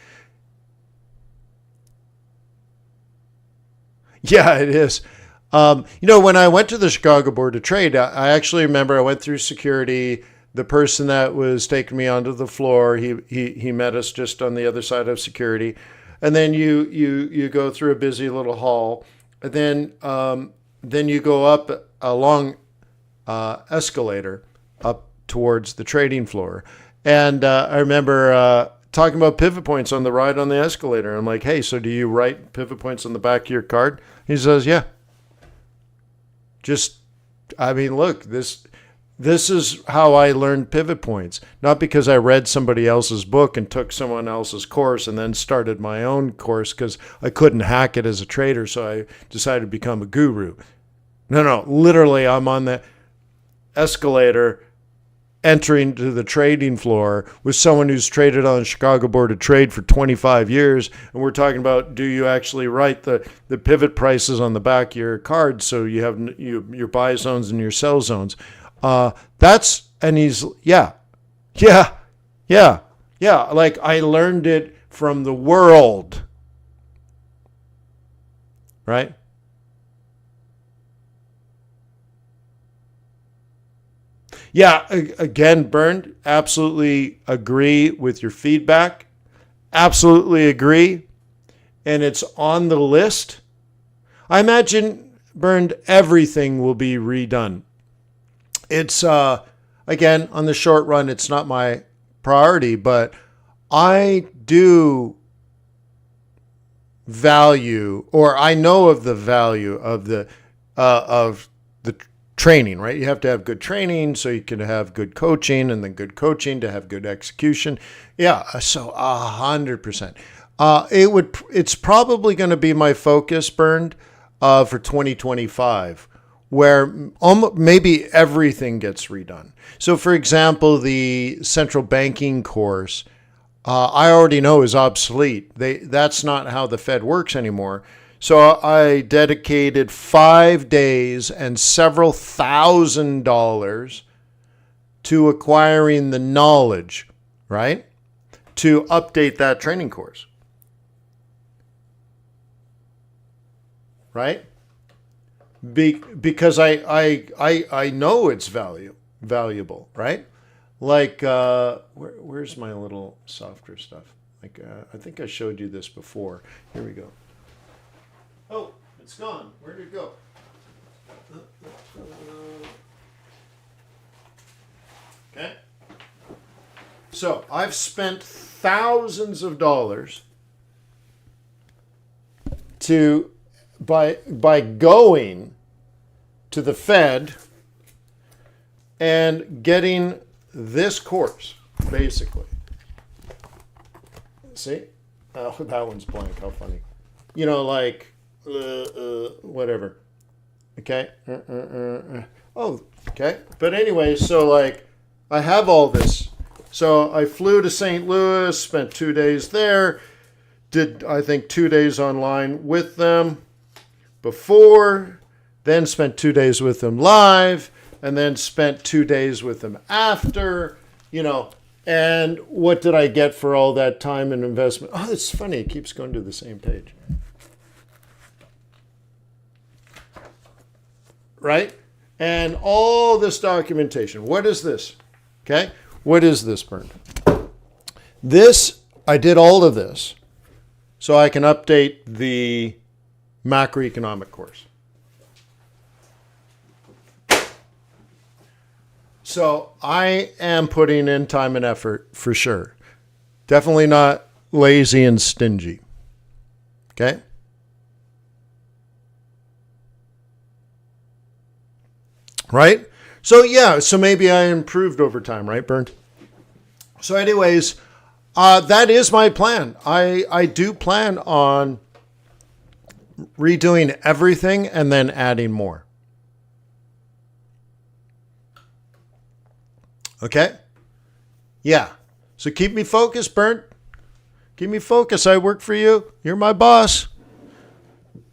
Yeah, it is. When I went to the Chicago Board of Trade, I actually remember I went through security. The person that was taking me onto the floor, he met us just on the other side of security. And then you go through a busy little hall. And then you go up a long escalator up towards the trading floor. And I remember talking about pivot points on the ride on the escalator. I'm like, hey, so do you write pivot points on the back of your card? He says, yeah. Look, this is how I learned pivot points. Not because I read somebody else's book and took someone else's course and then started my own course because I couldn't hack it as a trader, so I decided to become a guru. No, literally I'm on the escalator entering to the trading floor with someone who's traded on the Chicago Board of Trade for 25 years, and we're talking about, do you actually write the pivot prices on the back of your card so you have your buy zones and your sell zones? And he's, yeah. Like I learned it from the world, right? Yeah, again, Bernd, absolutely agree with your feedback. Absolutely agree. And it's on the list. I imagine, Bernd, everything will be redone. It's, again, on the short run, it's not my priority, but I do value, or I know of the value of the training, right? You have to have good training so you can have good coaching, and then good coaching to have good execution. Yeah, so 100%. It's probably going to be my focus, Bernd, for 2025, where maybe everything gets redone. So, for example, the central banking course, I already know is obsolete. That's not how the Fed works anymore. So I dedicated 5 days and several $1,000s to acquiring the knowledge, right? To update that training course. Right? Because I know it's valuable, right? Like, where's my little software stuff? Like, I think I showed you this before. Here we go. Oh, it's gone. Where did it go? Okay. So I've spent thousands of dollars by going to the Fed and getting this course, basically. See? Oh, that one's blank. How funny. Like, whatever. Okay? Oh, okay. But anyway, so like, I have all this. So I flew to St. Louis, spent 2 days there, did, I think, 2 days online with them before, then spent 2 days with them live, and then spent 2 days with them after, and what did I get for all that time and investment? Oh, it's funny. It keeps going to the same page. Right? And all this documentation. What is this? Okay? What is this, Bernd? This, I did all of this so I can update the macroeconomic course. So I am putting in time and effort for sure. Definitely not lazy and stingy. Okay? Right? So yeah, so maybe I improved over time, right, Bernd? So anyways, that is my plan. I do plan on redoing everything and then adding more. Okay? Yeah. So keep me focused, Bernd. Keep me focused. I work for you. You're my boss.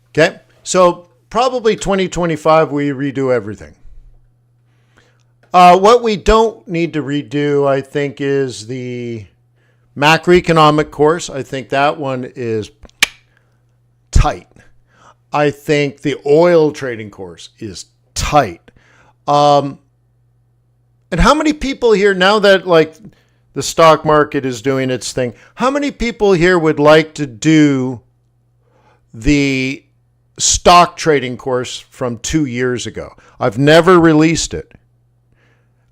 Okay? So probably 2025, we redo everything. What we don't need to redo, I think, is the macroeconomic course. I think that one is tight. I think the oil trading course is tight. And how many people here, now that like the stock market is doing its thing, how many people here would like to do the stock trading course from 2 years ago? I've never released it.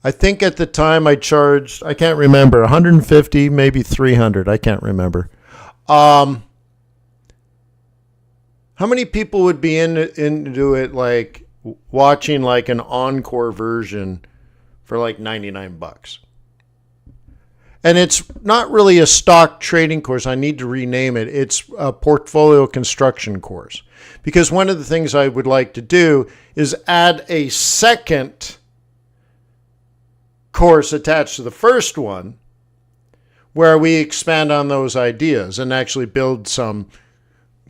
I think at the time I charged, I can't remember, 150, maybe 300. I can't remember. How many people would be into it, like watching like an encore version for like $99? And it's not really a stock trading course. I need to rename it. It's a portfolio construction course. Because one of the things I would like to do is add a second course attached to the first one where we expand on those ideas and actually build some,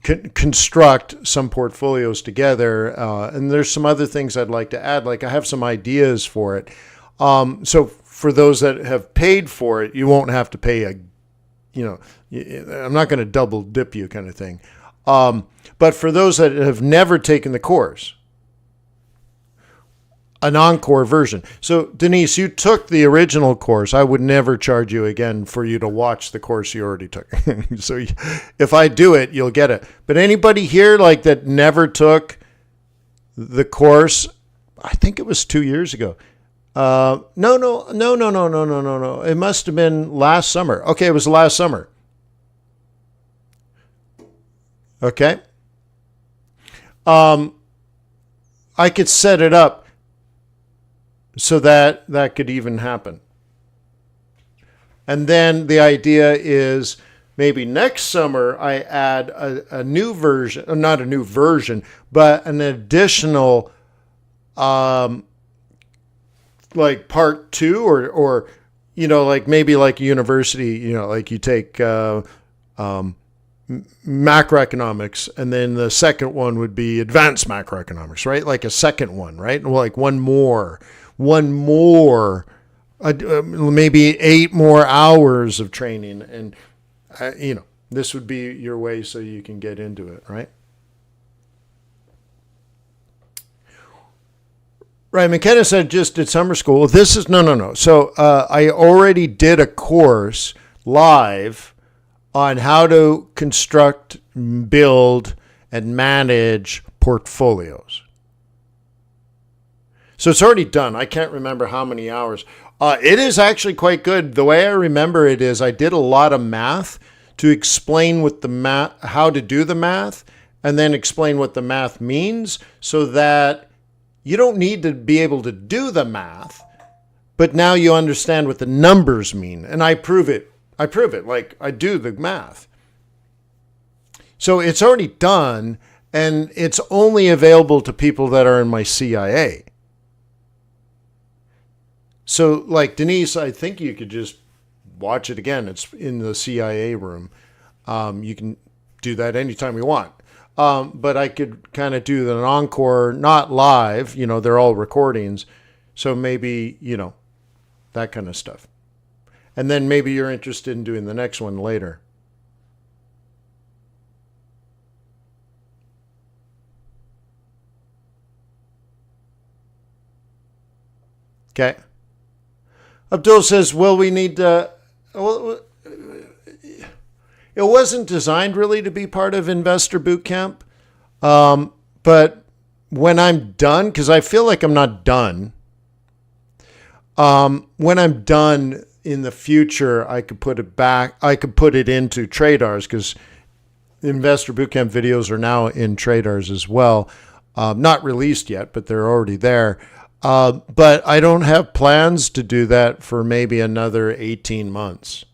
construct some portfolios together. And there's some other things I'd like to add. Like I have some ideas for it. So for those that have paid for it, you won't have to pay I'm not going to double dip you kind of thing. But for those that have never taken the course, an encore version. So Denise, you took the original course. I would never charge you again for you to watch the course you already took. So if I do it, you'll get it. But anybody here like that never took the course, I think it was 2 years ago. No. It must have been last summer. Okay, it was last summer. Okay. I could set it up so that could even happen. And then the idea is maybe next summer I add a new version, not a new version, but an additional like part 2 or like maybe like university, like you take macroeconomics, and then the second one would be advanced macroeconomics, right? Like a second one, right? Like one more, maybe 8 more hours of training. And, this would be your way so you can get into it, right? Right. McKenna said just did summer school. This is no. So I already did a course live on how to construct, build, and manage portfolios. So it's already done. I can't remember how many hours. It is actually quite good. The way I remember it is I did a lot of math to explain what the math, how to do the math, and then explain what the math means, so that you don't need to be able to do the math, but now you understand what the numbers mean. And I prove it. Like I do the math. So it's already done, and it's only available to people that are in my CIA. So like Denise, I think you could just watch it again. It's in the CIA room. You can do that anytime you want. But I could kind of do an encore, not live, they're all recordings. So maybe, that kind of stuff. And then maybe you're interested in doing the next one later. Okay. Abdul says, will we need to... Well, It wasn't designed really to be part of Investor Bootcamp. But when I'm done, because I feel like I'm not done, when I'm done in the future, I could put it back. I could put it into TRADARS, because Investor Bootcamp videos are now in TRADARS as well. Not released yet, but they're already there. But I don't have plans to do that for maybe another 18 months.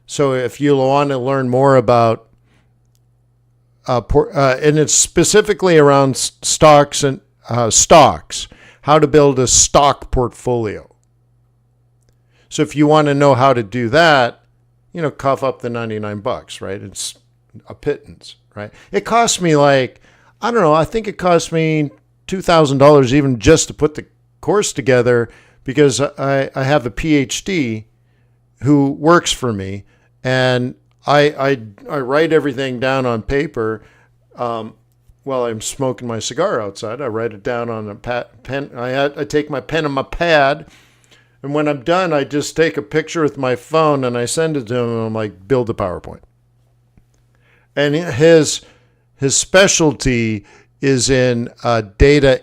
So if you want to learn more about, and it's specifically around stocks and stocks, how to build a stock portfolio. So if you want to know how to do that, cough up the $99, right? It's a pittance, right? It cost me I think it cost me $2,000 even just to put the course together, because I have a PhD who works for me, and I write everything down on paper while I'm smoking my cigar outside. I write it down on a pen. I take my pen and my pad, and when I'm done, I just take a picture with my phone and I send it to him, and I'm like, build a PowerPoint. And his specialty is in data,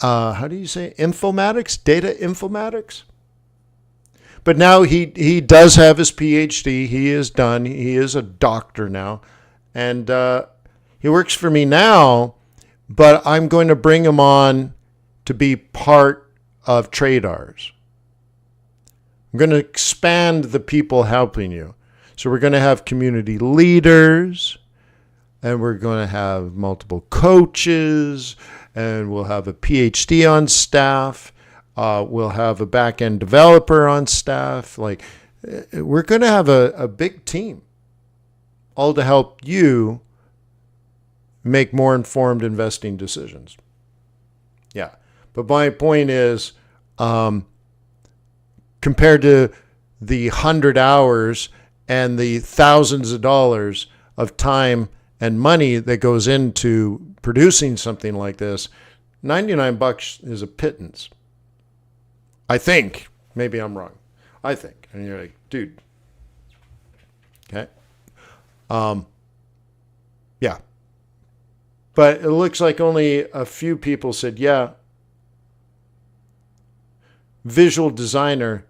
how do you say, informatics? Data informatics? But now he does have his PhD. He is done. He is a doctor now. And he works for me now, but I'm going to bring him on to be part of TRADARS. I'm going to expand the people helping you. So we're going to have community leaders, and we're going to have multiple coaches, and we'll have a PhD on staff. We'll have a back-end developer on staff. We're going to have a big team, all to help you make more informed investing decisions. Yeah. But my point is, compared to the 100 hours and the thousands of dollars of time and money that goes into producing something like this, $99 is a pittance. I think. Maybe I'm wrong. I think. And you're like, dude. Okay. Yeah. But it looks like only a few people said, yeah. Visual designer.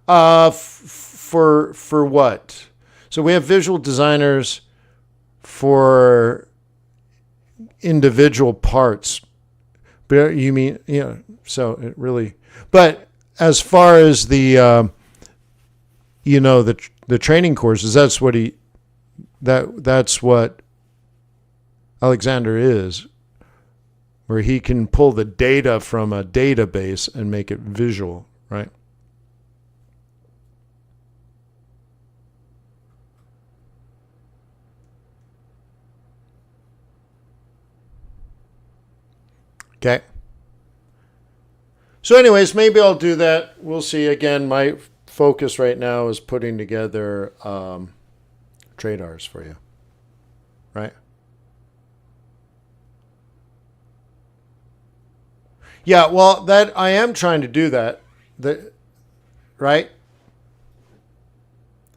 For what? So we have visual designers for individual parts. But you mean, so it really, but as far as the training courses, that's what Alexander is, where he can pull the data from a database and make it visual, right? Okay. So anyways, maybe I'll do that. We'll see. Again, my focus right now is putting together TRADARS for you, right? Yeah, well, that I am trying to do that. Right?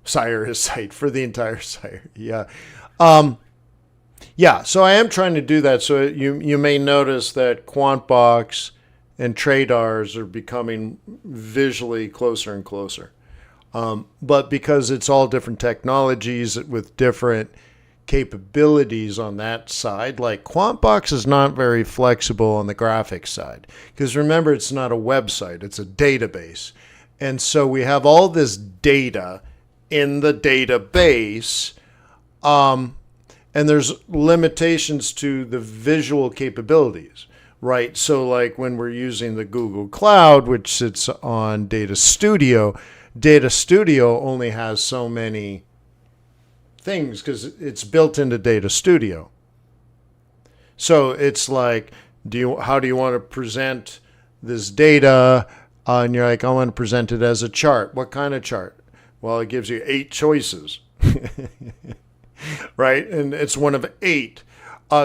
Sire is site for the entire Sire. Yeah. Yeah, so I am trying to do that. So you may notice that QuantBox and TRADARS are becoming visually closer and closer. But because it's all different technologies with different capabilities on that side, like QuantBox is not very flexible on the graphics side. Because remember, it's not a website, it's a database. And so we have all this data in the database, and there's limitations to the visual capabilities, right? So like when we're using the Google Cloud, which sits on Data Studio only has so many things because it's built into Data Studio. So it's like, how do you want to present this data? And you're like, I want to present it as a chart. What kind of chart? Well, it gives you 8 choices. Right? And it's one of 8.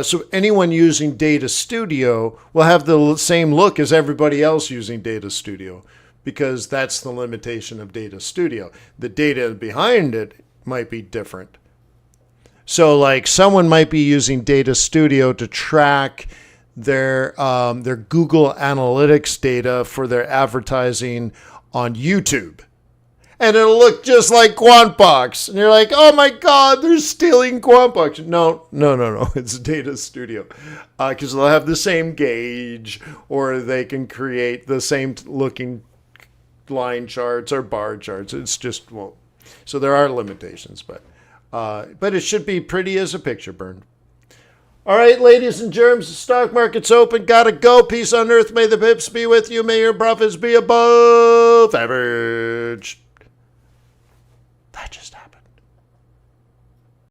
So anyone using Data Studio will have the same look as everybody else using Data Studio, because that's the limitation of Data Studio. The data behind it might be different, So like someone might be using Data Studio to track their Google Analytics data for their advertising on YouTube. And it'll look just like QuantBox. And you're like, oh my God, they're stealing QuantBox. No. It's Data Studio. Because they'll have the same gauge, or they can create the same looking line charts or bar charts. It's just, well, so there are limitations, but it should be pretty as a picture, Bernd. All right, ladies and germs, the stock market's open. Gotta go. Peace on earth. May the pips be with you. May your profits be above average. That just